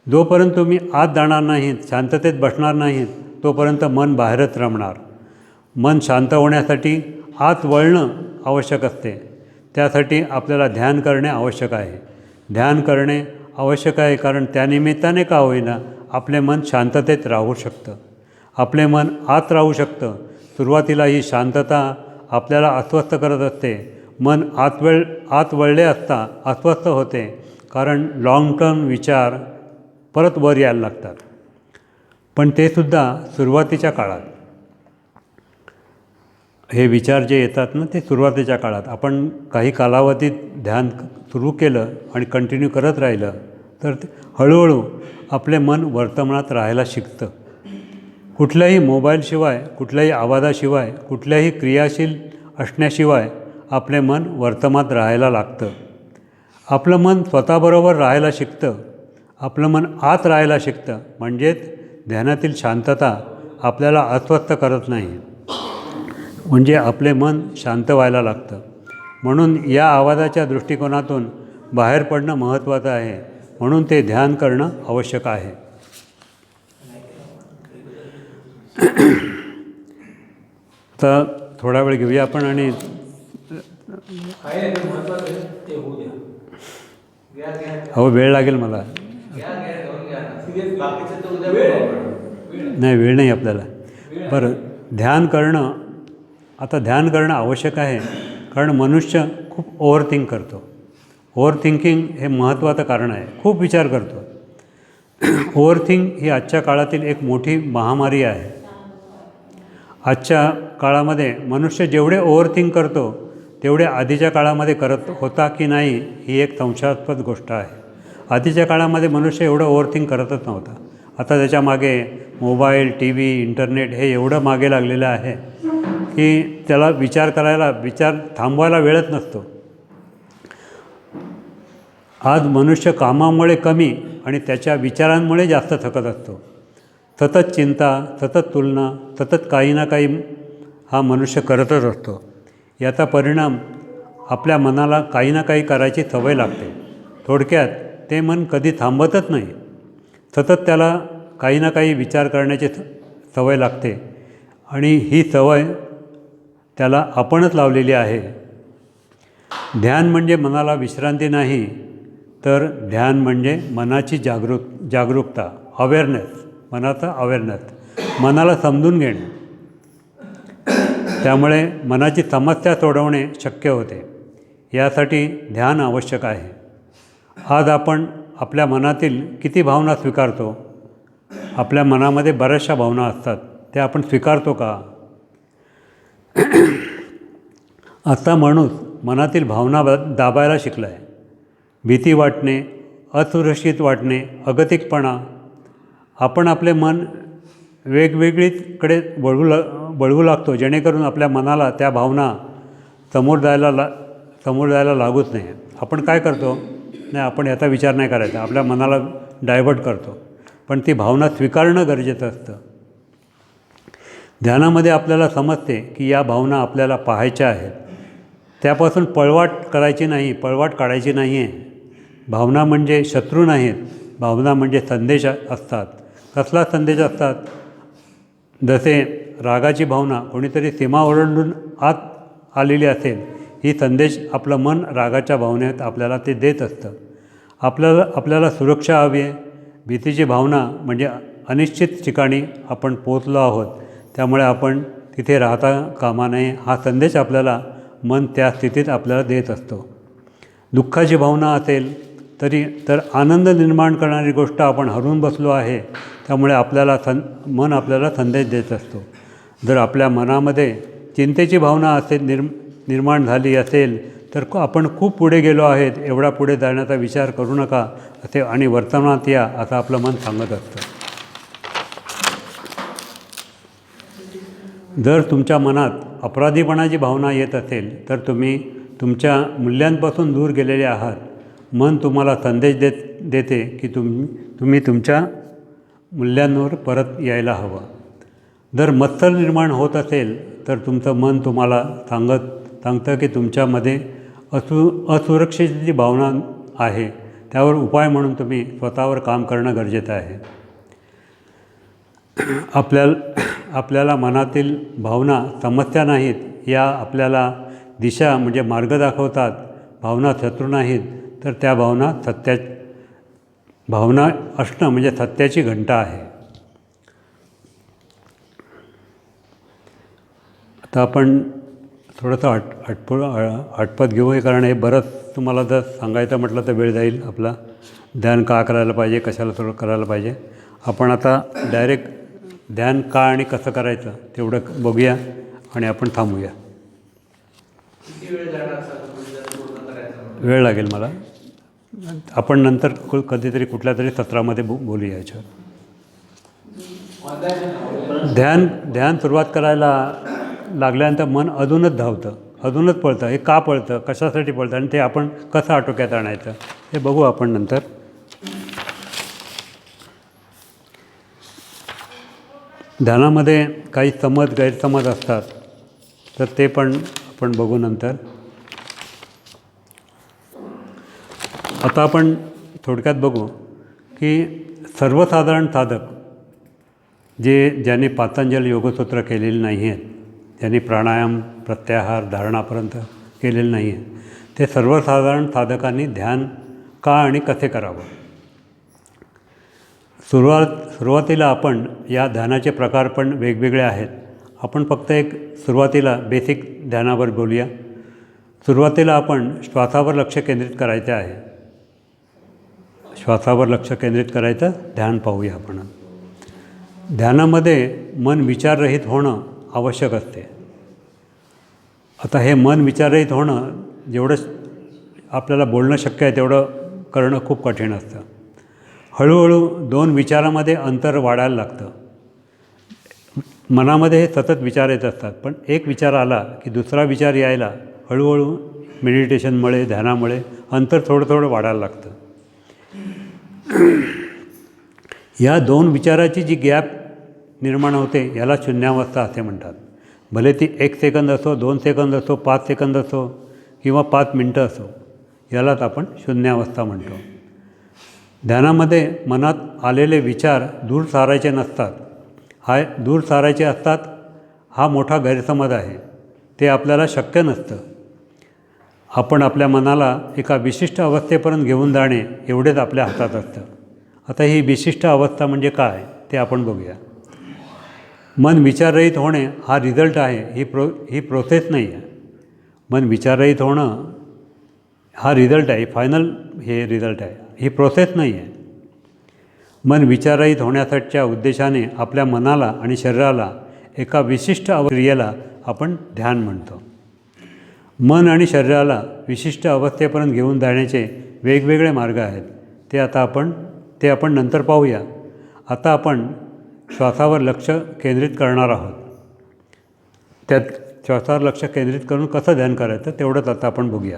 जोपर्यंत तुम्ही आत जाणार नाहीत, शांततेत बसणार नाहीत, तोपर्यंत मन बाहेरच रमणार. मन शांत होण्यासाठी आत वळणं आवश्यक असते. त्यासाठी आपल्याला ध्यान करणे आवश्यक आहे. ध्यान करणे आवश्यक आहे कारण त्यानिमित्ताने का होईना आपले मन शांततेत राहू शकतं. आपले मन आत राहू शकतं. सुरुवातीला ही शांतता आपल्याला अस्वस्थ करत असते. मन आत वळले असता अस्वस्थ होते कारण लाँग टर्म विचार परत वर यायला लागतात. पण ते सुद्धा सुरुवातीच्या काळात. हे विचार जे येतात ना, ते सुरुवातीच्या काळात. आपण काही कालावधीत ध्यान सुरू केलं आणि कंटिन्यू करत राहिलं तर हळूहळू आपले मन वर्तमानात राहायला शिकतं. कुठल्याही मोबाईलशिवाय, कुठल्याही आवाजाशिवाय, कुठल्याही क्रियाशील असण्याशिवाय आपले मन वर्तमानात राहायला लागतं. आपलं मन स्वतःबरोबर राहायला शिकतं. आपलं मन आत राहायला शिकतं. म्हणजेच ध्यानातील शांतता आपल्याला अस्वस्थ करत नाही. म्हणजे आपले मन शांत व्हायला लागतं. म्हणून या आवाजाच्या दृष्टिकोनातून बाहेर पडणं महत्त्वाचं आहे. म्हणून ते ध्यान करणं आवश्यक आहे. तर थोडा वेळ घेऊया आपण आणि हो, वेळ लागेल मला. नाही, वेळ नाही आपल्याला. बरं, ध्यान करणं आवश्यक आहे कारण मनुष्य खूप ओव्हरथिंक करतो. ओव्हरथिंकिंग हे महत्त्वाचं कारण आहे. खूप विचार करतो. ओव्हरथिंक ही आजच्या काळातील एक मोठी महामारी आहे. आजच्या काळामध्ये मनुष्य जेवढे ओव्हरथिंक करतो तेवढे आधीच्या काळामध्ये करत होता की नाही ही एक संशयास्पद गोष्ट आहे. आधीच्या काळामध्ये मनुष्य एवढं ओव्हरथिंक करतच नव्हता. आता त्याच्या मागे मोबाईल, टी व्ही, इंटरनेट हे एवढं मागे लागलेलं आहे की त्याला विचार थांबवायला वेळच नसतो. आज मनुष्य कामामुळे कमी आणि त्याच्या विचारांमुळे जास्त थकत असतो. सतत चिंता, सतत तुलना, सतत काही ना काही हा मनुष्य करतच असतो. याचा परिणाम आपल्या मनाला काही ना काही करायची सवय लागते. थोडक्यात ते मन कधी थांबतच नाही. सतत त्याला काही ना काही विचार करण्याची सवय लागते आणि ही सवय त्याला आपणच लावलेली आहे. ध्यान म्हणजे मनाला विश्रांती नाही, तर ध्यान म्हणजे मनाची जागरूकता, अवेअरनेस, मनाचा अवेअरनेस, मनाला समजून घेणे. त्यामुळे मनाची समस्या सोडवणे शक्य होते. यासाठी ध्यान आवश्यक आहे. आज आपण आपल्या मनातील किती भावना स्वीकारतो? आपल्या मनामध्ये बऱ्याचशा भावना असतात, त्या आपण स्वीकारतो का? आता माणूस मनातील भावना दाबायला शिकला आहे. भीती वाटणे, असुरक्षित वाटणे, अगतिकपणा. आपण आपले मन वेगवेगळीकडे वळवू लागतो जेणेकरून आपल्या मनाला त्या भावना समोर जायला लागूच नाही. आपण काय करतो? नाही, आपण याचा विचार नाही करायचा, आपल्या मनाला डायव्हर्ट करतो. पण ती भावना स्वीकारणं गरजेचं असतं. ध्यानामध्ये आपल्याला समजते की या भावना आपल्याला पाहायच्या आहेत. त्यापासून पळवाट काढायची नाही आहे. भावना म्हणजे शत्रू नाहीत. भावना म्हणजे संदेश असतात. कसला संदेश असतात? जसे रागाची भावना कोणीतरी सीमा ओलांडून आत आलेली असेल, ही संदेश आपलं मन रागाच्या भावनेत आपल्याला ते देत असतं. आपल्याला सुरक्षा हवी आहे. भीतीची भावना म्हणजे अनिश्चित ठिकाणी आपण पोचलो आहोत, त्यामुळे आपण तिथे राहता कामा नये, हा संदेश आपल्याला मन त्या स्थितीत आपल्याला देत असतो. दुःखाची भावना असेल तर आनंद निर्माण करणारी गोष्ट आपण हरवून बसलो आहे. त्यामुळे आपल्याला मन आपल्याला संदेश देत असतो. जर आपल्या मनामध्ये चिंतेची भावना निर्माण झाली असेल तर आपण खूप पुढे गेलो आहेत, एवढा पुढे जाण्याचा विचार करू नका असे आणि वर्तमानात या असं आपलं मन सांगत असतं. जर तुमच्या मनात अपराधीपणाची भावना येत असेल तर तुम्ही तुमच्या मूल्यांपासून दूर गेलेले आहात. मन तुम्हाला संदेश देते की तुम्ही तुमच्या मूल्यांवर परत यायला हवं. जर मत्सर निर्माण होत असेल तर तुमचं मन तुम्हाला सांगतं की तुमच्यामध्ये असुरक्षिततेची भावना आहे. त्यावर उपाय म्हणून तुम्ही स्वतःवर काम करणं गरजेचं आहे. आपल्याला मनातील भावना समस्या नाहीत, या आपल्याला दिशा म्हणजे मार्ग दाखवतात. भावना शत्रू नाहीत, तर त्या भावना असणं म्हणजे सत्याची घंटा आहे. आता आपण थोडंसं आटपत घेऊ, कारण हे बरंच तुम्हाला जर सांगायचं म्हटलं तर वेळ जाईल आपला. ध्यान का करायला पाहिजे, कशाला थोडं करायला पाहिजे. आपण आता डायरेक्ट ध्यान का आणि कसं करायचं तेवढं बघूया आणि आपण थांबूया. वेळ लागेल मला. आपण नंतर कधीतरी कुठल्या तरी सत्रामध्ये बोलूया याच्यावर. ध्यान सुरुवात करायला लागल्यानंतर मन अजूनच धावतं, अजूनच पळतं. हे का पळतं, कशासाठी पळतं आणि ते आपण कसं आटोक्यात आणायचं हे बघू आपण नंतर. ध्यानामध्ये काही गैरसमज असतात, तर ते पण आपण बघू नंतर. आता आपण थोडक्यात बघू की सर्वसाधारण साधक ज्यांनी पातंजल योगसूत्र केलेली नाही आहेत, ज्यांनी प्राणायाम, प्रत्याहार, धारणापर्यंत केलेलं नाही आहे, ते सर्वसाधारण साधकांनी ध्यान का आणि कसे करावं. सुरुवातीला आपण या ध्यानाचे प्रकार पण वेगवेगळे आहेत. आपण फक्त एक सुरुवातीला बेसिक ध्यानावर बोलूया. सुरुवातीला आपण श्वासावर लक्ष केंद्रित करायचे आहे. श्वासावर लक्ष केंद्रित करायचं ध्यान पाहूया आपण. ध्यानामध्ये मन विचाररहित होणं आवश्यक असते. आता हे मन विचाररहित होणं जेवढं आपल्याला बोलणं शक्य आहे तेवढं करणं खूप कठीण असतं. हळूहळू दोन विचारामध्ये अंतर वाढायला लागतं. मनामध्ये हे सतत विचार येत असतात, पण एक विचार आला की दुसरा विचार यायला हळूहळू मेडिटेशनमुळे, ध्यानामुळे अंतर थोडं वाढायला लागतं. या दोन विचाराची जी गॅप निर्माण होते याला शून्यावस्था असे म्हणतात. भले ती 1 सेकंद असो, 2 सेकंद असो, 5 सेकंद असो किंवा 5 मिनटं असो, यालाच आपण शून्यावस्था म्हणतो. ध्यानामध्ये मनात आलेले विचार दूर सारायचे नसतात. दूर सारायचे असतात हा मोठा गैरसमज आहे. ते आपल्याला शक्य नसतं. आपण आपल्या मनाला एका विशिष्ट अवस्थेपर्यंत घेऊन जाणे एवढेच आपल्या हातात असतं. आता ही विशिष्ट अवस्था म्हणजे काय ते आपण बघूया. मन विचाररहित होणे हा रिझल्ट आहे, ही प्रोसेस नाही आहे. मन विचाररहित होणं हा रिझल्ट आहे, फायनल हे रिझल्ट आहे, ही प्रोसेस नाही आहे. मन विचाररहित होण्यासाठीच्या उद्देशाने आपल्या मनाला आणि शरीराला एका विशिष्ट क्रियेला आपण ध्यान म्हणतो. मन आणि शरीराला विशिष्ट अवस्थेपर्यंत घेऊन जाण्याचे वेगवेगळे मार्ग आहेत. ते आपण नंतर पाहूया. आता आपण श्वासावर लक्ष केंद्रित करणार आहोत. त्यात श्वासावर लक्ष केंद्रित करून कसं ध्यान करायचं तेवढंच आता आपण बघूया.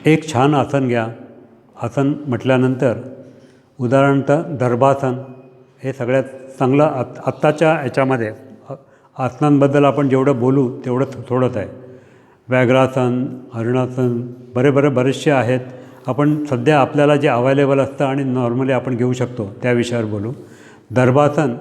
एक छान आसन घ्या. आसन म्हटल्यानंतर उदाहरणतः दर्भासन हे सगळ्यात चांगलं. आत्ताच्या ह्याच्यामध्ये आसनांबद्दल आपण जेवढं बोलू तेवढं थोडंच आहे. व्याघ्रासन, हरणासन बरेचसे आहेत. आपण सध्या आपल्याला जे अवेलेबल असतं आणि नॉर्मली आपण घेऊ शकतो त्या विषयावर बोलू. दर्भासन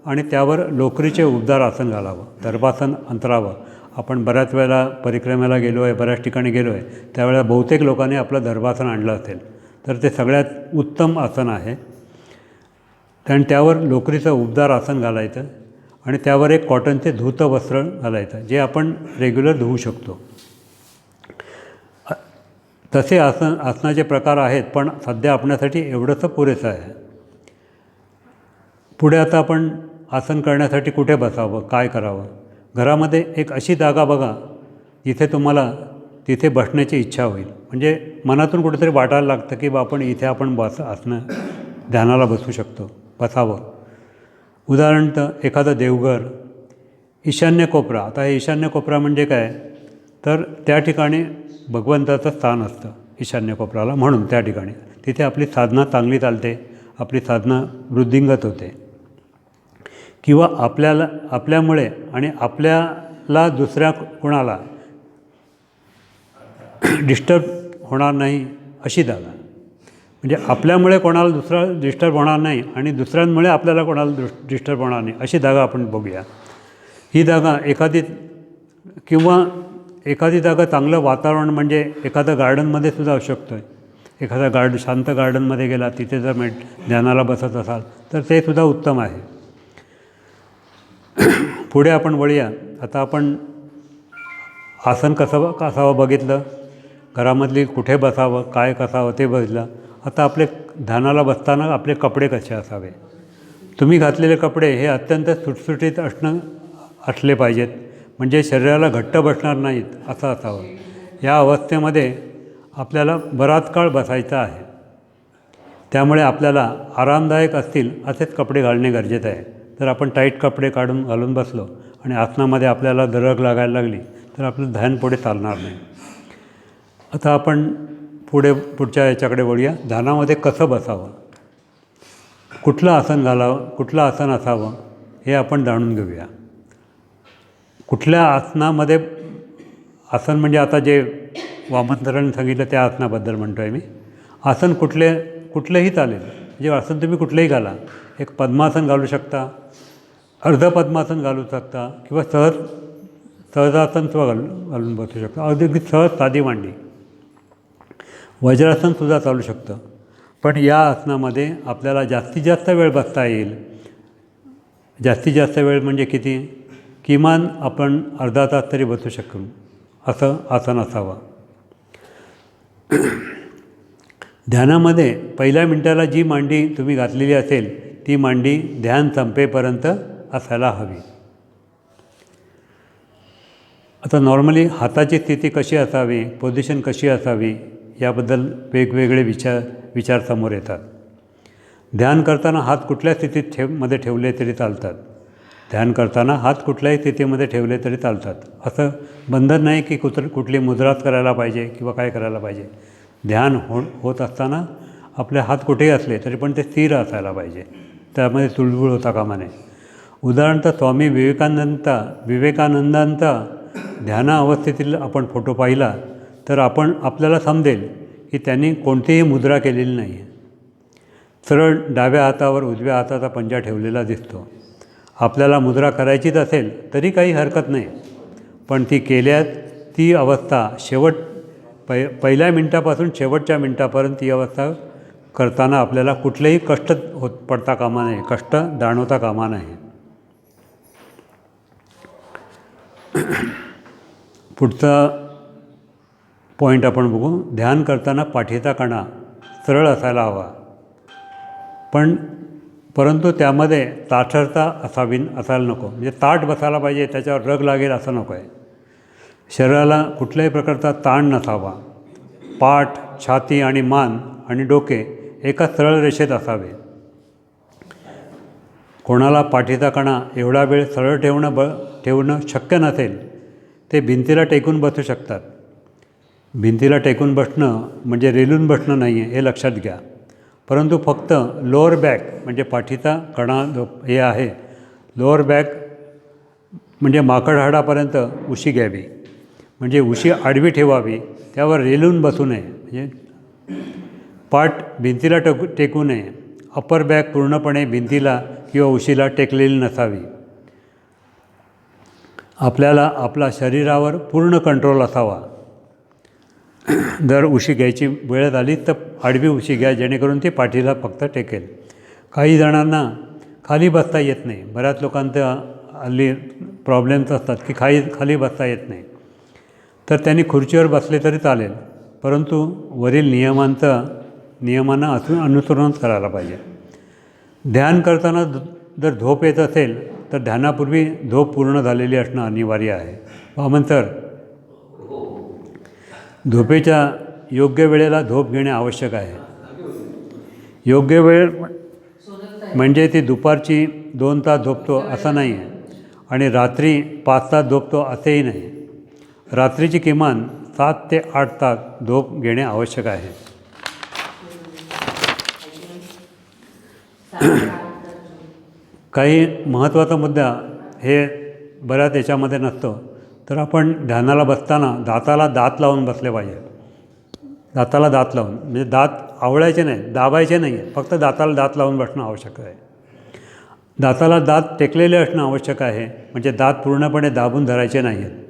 आणि त्यावर लोकरीचे उबदार आसन घालावं. दर्भासन अंतरावं. आपण बऱ्याच वेळेला परिक्रमेला गेलो आहे, बऱ्याच ठिकाणी गेलो आहे, त्यावेळेला बहुतेक लोकांनी आपलं दर्भासन आणलं असेल, तर ते सगळ्यात उत्तम आसन आहे. कारण त्यावर लोकरीचं उबदार आसन घालायचं आणि त्यावर एक कॉटनचे धुतं वस्त्र घालायचं, जे आपण रेग्युलर धुवू शकतो. तसे आसनाचे प्रकार आहेत, पण सध्या आपण्यासाठी एवढंसं पुरेसं आहे. पुढे आता आपण आसन करण्यासाठी कुठे बसावं, काय करावं. घरामध्ये एक अशी जागा बघा जिथे तुम्हाला तिथे बसण्याची इच्छा होईल. म्हणजे मनातून कुठेतरी वाटायला लागतं की आपण इथे आपण आसनं ध्यानाला बसू शकतो, बसावं. उदाहरणार्थ एखादं देवघर, ईशान्य कोपरा. आता हे ईशान्य कोपरा म्हणजे काय, तर त्या ठिकाणी भगवंताचं स्थान असतं ईशान्य कोपराला, म्हणून त्या ठिकाणी तिथे आपली साधना चांगली चालते, आपली साधना वृद्धिंगत होते. किंवा आपल्यामुळे आणि आपल्याला दुसऱ्या कोणाला डिस्टर्ब होणार नाही अशी जागा. म्हणजे आपल्यामुळे कोणाला दुसरा डिस्टर्ब होणार नाही आणि दुसऱ्यांमुळे आपल्याला कोणाला डिस्टर्ब होणार नाही अशी जागा आपण बघूया. ही जागा एखादी जागा चांगलं वातावरण, म्हणजे एखादं गार्डनमध्ये सुद्धा असू शकतो. एखादा शांत गार्डनमध्ये गेला, तिथे जर ध्यानाला बसत असाल तर ते सुद्धा उत्तम आहे. पुढे आपण वळूया. आता आपण आसन कसं असावं बघितलं, घरामधली कुठे बसावं, काय कसावं ते बघितलं. आता आपले ध्यानाला बसताना आपले कपडे कसे असावे. तुम्ही घातलेले कपडे हे अत्यंत सुटसुटीत असले पाहिजेत, म्हणजे शरीराला घट्ट बसणार नाहीत असं असावं. या अवस्थेमध्ये आपल्याला बराच काळ बसायचं आहे. त्यामुळे आपल्याला आरामदायक असतील असेच कपडे घालणे गरजेचं आहे. जर आपण टाईट कपडे घालून बसलो आणि आसनामध्ये आपल्याला दरग लागायला लागली तर आपलं ध्यान पुढे चालणार नाही. आता आपण पुढच्या याच्याकडे वळूया. ध्यानामध्ये कसं बसावं, कुठलं आसन घालावं, कुठलं आसन असावं हे आपण जाणून घेऊया. कुठल्या आसनामध्ये, आसन म्हणजे आता जे वामनसरांनी सांगितलं त्या आसनाबद्दल म्हणतो आहे मी. आसन कुठलंही चालेल, म्हणजे आसन तुम्ही कुठलंही घाला. एक पद्मासन घालू शकता, अर्ध पद्मासन घालू शकता, किंवा सहजासन सुद्धा घालून बसू शकता. अगदी सहज साधी मांडी. वज्रासनसुद्धा चालू शकतं. पण या आसनामध्ये आपल्याला जास्तीत जास्त वेळ बसता येईल. जास्तीत जास्त वेळ म्हणजे किती, किमान आपण अर्धा तास तरी बसू शकू असं आसन असावं. ध्यानामध्ये पहिल्या मिनटाला जी मांडी तुम्ही घातलेली असेल ती मांडी ध्यान संपेपर्यंत असायला हवी. आता नॉर्मली हाताची स्थिती कशी असावी, पोझिशन कशी असावी याबद्दल वेगवेगळे विचार समोर येतात. ध्यान करताना हात कुठल्या स्थितीत मध्ये ठेवले तरी चालतात. ध्यान करताना हात कुठल्याही स्थितीमध्ये ठेवले तरी चालतात. असं बंधन नाही की कुठली मुद्राच करायला पाहिजे किंवा काय करायला पाहिजे. ध्यान होत असताना आपले हात कुठेही असले तरी पण ते स्थिर असायला पाहिजे, त्यामध्ये तुळबुळ होता कामा नये. उदाहरणार्थ स्वामी विवेकानंदांचा ध्याना अवस्थेतील आपण फोटो पाहिला तर आपल्याला समजेल की त्यांनी कोणतीही मुद्रा केलेली नाही आहे. सरळ डाव्या हातावर उजव्या हाताचा पंजा ठेवलेला दिसतो. आपल्याला मुद्रा करायचीच असेल तरी काही हरकत नाही, पण ती अवस्था पहिल्या मिनटापासून शेवटच्या मिनटापर्यंत ती अवस्था करताना आपल्याला कुठलेही कष्ट पडता कामा नये, कष्ट जाणवता कामा नये. पुढचा पॉईंट आपण बघू. ध्यान करताना पाठीचा कणा सरळ असायला हवा, परंतु त्यामध्ये ताठरता असायला नको. म्हणजे ताठ बसायला पाहिजे, त्याच्यावर रग लागेल असं नको आहे. शरीराला कुठल्याही प्रकारचा ताण नसावा. पाठ, छाती आणि मान आणि डोके एका सरळ रेषेत असावे. कोणाला पाठीचा कणा एवढा वेळ सरळ ठेवणं शक्य नसेल ते भिंतीला टेकून बसू शकतात. भिंतीला टेकून बसणं म्हणजे रेलून बसणं नाही आहे, हे लक्षात घ्या. परंतु फक्त लोअर बॅक म्हणजे पाठीचा कणा जो हे आहे, लोअर बॅक म्हणजे माकड हाडापर्यंत उशी घ्यावी, म्हणजे उशी आडवी ठेवावी, त्यावर रेलून बसू नये. म्हणजे पाठ भिंतीला टेकू नये. अपर बॅक पूर्णपणे भिंतीला किंवा उशीला टेकलेली नसावी. आपल्याला आपला शरीरावर पूर्ण कंट्रोल असावा. जर उशी घ्यायची वेळ झाली तर आडवी उशी घ्या, जेणेकरून ती पाठीला फक्त टेकेल. काही जणांना खाली बसता येत नाही. बऱ्याच लोकांचा हल्ली प्रॉब्लेम्स असतात की खाली बसता येत नाही, तर त्यांनी खुर्चीवर बसले तरी चालेल, परंतु वरील नियमांना अनुसरूनच करायला पाहिजे. ध्यान करताना जर झोप येत असेल तर ध्यानापूर्वी झोप पूर्ण झालेली असणं अनिवार्य आहे. वामन सर, झोपेच्या योग्य वेळेला झोप घेणे आवश्यक आहे. योग्य वेळ म्हणजे ती दुपारची 2 तास झोपतो असं नाही आहे आणि रात्री 5 तास झोपतो असेही नाही. रात्रीची किमान 7 ते 8 तास झोप घेणे आवश्यक आहे. काही महत्त्वाचा मुद्दा हे बऱ्याच याच्यामध्ये नसतो, तर आपण ध्यानाला बसताना दाताला दात लावून बसले पाहिजे. दाताला दात लावून म्हणजे दात आवळायचे नाही, दाबायचे नाही आहे, फक्त दाताला दात लावून बसणं आवश्यक आहे. दाताला दात टेकलेले असणं आवश्यक आहे, म्हणजे दात पूर्णपणे दाबून धरायचे नाही आहेत.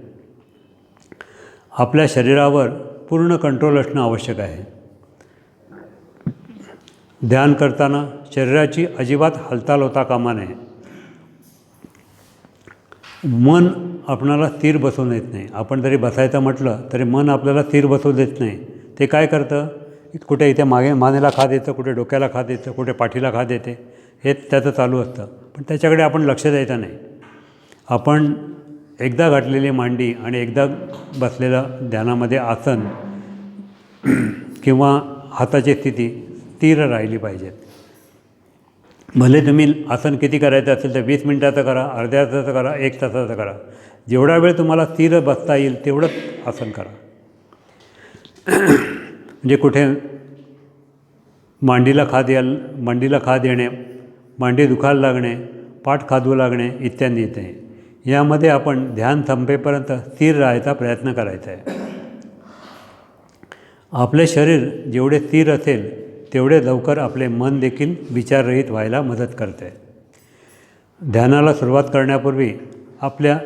आपल्या शरीरावर पूर्ण कंट्रोल असणं आवश्यक आहे. ध्यान करताना शरीराची अजिबात हालचाल होता कामा नये. मन आपणाला स्थिर बसवून येत नाही. आपण जरी बसायचं म्हटलं तरी मन आपल्याला स्थिर बसवू देत नाही. ते काय करतं, कुठे इथे मानेला खाज येतं, कुठे डोक्याला खाज येतं, कुठे पाठीला खाज येते, हे त्याचं चालू असतं. पण त्याच्याकडे आपण लक्ष द्यायचं नाही. आपण एकदा घातलेली मांडी आणि एकदा बसलेलं ध्यानामध्ये आसन किंवा हाताची स्थिती स्थिर राहिली पाहिजे. भले तुम्ही आसन किती करायचं असेल तर 20 मिनटाचं करा, अर्ध्या तासाचं करा, 1 तासाचं करा. जेवढा वेळ तुम्हाला स्थिर बसता येईल तेवढंच आसन करा. म्हणजे कुठे मांडीला खाज येणे, मांडी दुखायला लागणे, पाठ खाजवू लागणे इत्यादी येते. यामध्ये आपण ध्यान संपेपर्यंत स्थिर राहायचा प्रयत्न करायचा आहे. आपले शरीर जेवढे स्थिर असेल तेवढे लवकर आपले मन देखील विचाररहित व्हायला मदत करते. ध्यानाला सुरुवात करण्यापूर्वी आपल्या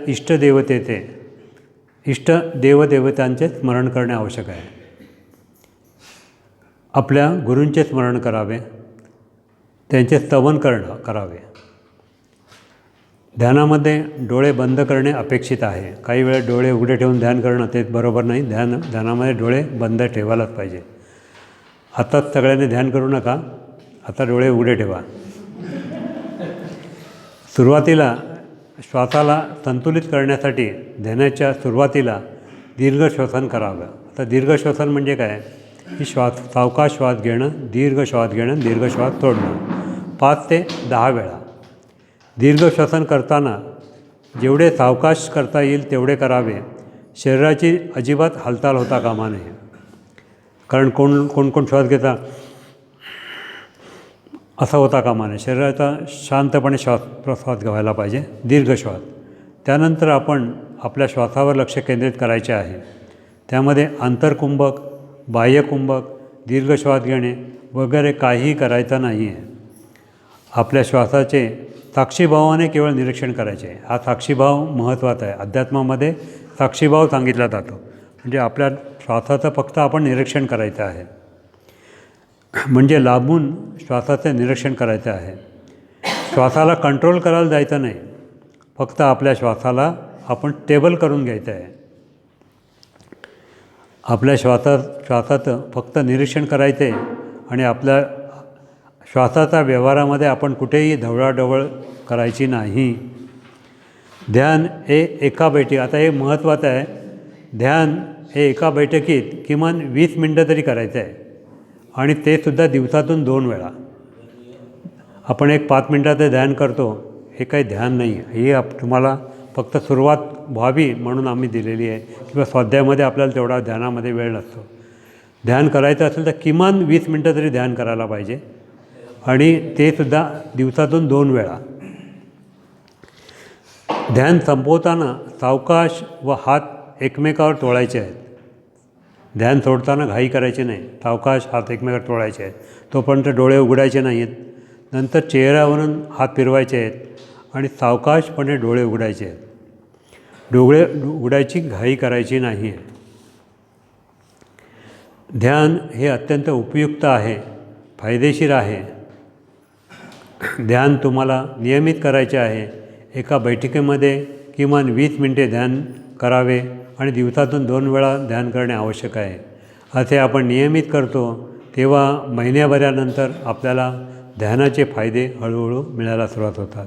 इष्टदेवदेवतांचे स्मरण करणे आवश्यक आहे. आपल्या गुरूंचे स्मरण करावे, त्यांचे स्तवन करावे. ध्यानामध्ये डोळे बंद करणे अपेक्षित आहे. काही वेळा डोळे उघडे ठेवून ध्यान करणं ते बरोबर नाही. ध्यानामध्ये डोळे बंद ठेवायलाच पाहिजे. आताच सगळ्यांनी ध्यान करू नका, आता डोळे उघडे ठेवा. सुरुवातीला श्वासाला संतुलित करण्यासाठी ध्यानाच्या सुरुवातीला दीर्घ श्वसन करावं. आता दीर्घ श्वसन म्हणजे काय, की सावकाश श्वास घेणं, दीर्घ श्वास घेणं, दीर्घ श्वास सोडणं 5 ते 10 वेळा. दीर्घ श्वसन करताना जेवढे सावकाश करता येईल तेवढे करावे. शरीराची अजिबात हालचाल होता कामा नये. कारण कोण श्वास घेता असा होता कामा नये. शरीराचा शांतपणे प्रश्वास घ्यायला पाहिजे, दीर्घ श्वास. त्यानंतर आपण आपल्या श्वासावर लक्ष केंद्रित करायचे आहे. त्यामध्ये आंतरकुंभक, बाह्यकुंभक, दीर्घ श्वास घेणे वगैरे काहीही करायचं नाही आहे. आपल्या श्वासाचे साक्षीभावाने केवळ निरीक्षण करायचे. हा साक्षीभाव महत्त्वाचा आहे. अध्यात्मामध्ये साक्षीभाव सांगितला जातो. म्हणजे आपल्या श्वासाचं फक्त आपण निरीक्षण करायचं आहे. म्हणजे लांबून श्वासाचे निरीक्षण करायचं आहे. श्वासाला कंट्रोल करायला जायचं नाही, फक्त आपल्या श्वासाला आपण स्टेबल करून घ्यायचं आहे. आपल्या श्वासाचं फक्त निरीक्षण करायचं आहे आणि आपल्या श्वासाच्या व्यवहारामध्ये आपण कुठेही ढवळाढवळ करायची नाही. ध्यान हे आता हे महत्त्वाचं आहे. ध्यान हे एका बैठकीत किमान 20 मिनटं तरी करायचं आहे आणि ते सुद्धा दिवसातून 2 वेळा. आपण एक 5 मिनटाचं ध्यान करतो, हे काही ध्यान नाही आहे. ही तुम्हाला फक्त सुरुवात व्हावी म्हणून आम्ही दिलेली आहे. किंवा स्वाध्यायामध्ये आपल्याला तेवढा ध्यानामध्ये वेळ नसतो. ध्यान करायचं असेल तर किमान 20 मिनटं तरी ध्यान करायला पाहिजे आणि ते सुद्धा दिवसातून 2 वेळा. ध्यान संपवताना सावकाश व हात एकमेकावर तोळायचे आहेत. ध्यान सोडताना घाई करायची नाही. सावकाश हात एकमेकावर तोळायचे आहेत. तोपर्यंत डोळे उघडायचे नाहीत. नंतर चेहऱ्यावरून हात फिरवायचे आहेत आणि सावकाशपणे डोळे उघडायचे आहेत. डोळे उघडायची घाई करायची नाही आहे. ध्यान हे अत्यंत उपयुक्त आहे, फायदेशीर आहे. ध्यान तुम्हाला नियमित करायचे आहे. एका बैठकीमध्ये किमान 20 मिनटे ध्यान करावे आणि दिवसातून 2 वेळा ध्यान करणे आवश्यक आहे. असे आपण नियमित करतो तेव्हा महिन्याभरानंतर आपल्याला ध्यानाचे फायदे हळूहळू मिळायला सुरुवात होतात.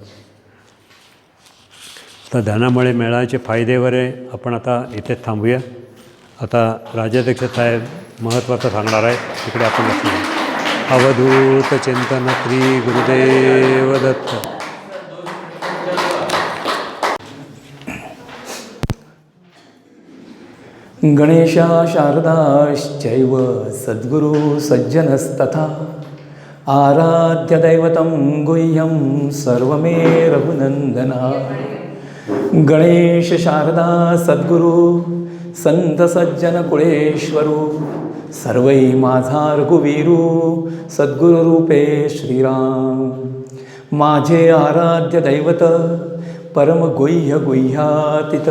तर ध्यानामुळे मिळायचे फायदेवर आपण आता इथेच थांबूया. आता राजाध्यक्ष साहेब महत्त्वाचं सांगणार आहे, तिकडे आपण लक्ष द्या. अवधूत चिंतन श्री गुरुदेव दत्त. गणेशा शारदाश्चैव सद्गुरु सज्जनस्तथा आराध्यदैवतं गुह्यं सर्वमे रघुनन्दना. गणेश शारदा सद्गुरु संत सज्जन कुळेश्वरू सर्वै माझा रघुवीरू सद्गुरुरूपे श्रीराम. माझे आराध्य दैवत परम गुह्य गुह्यातीत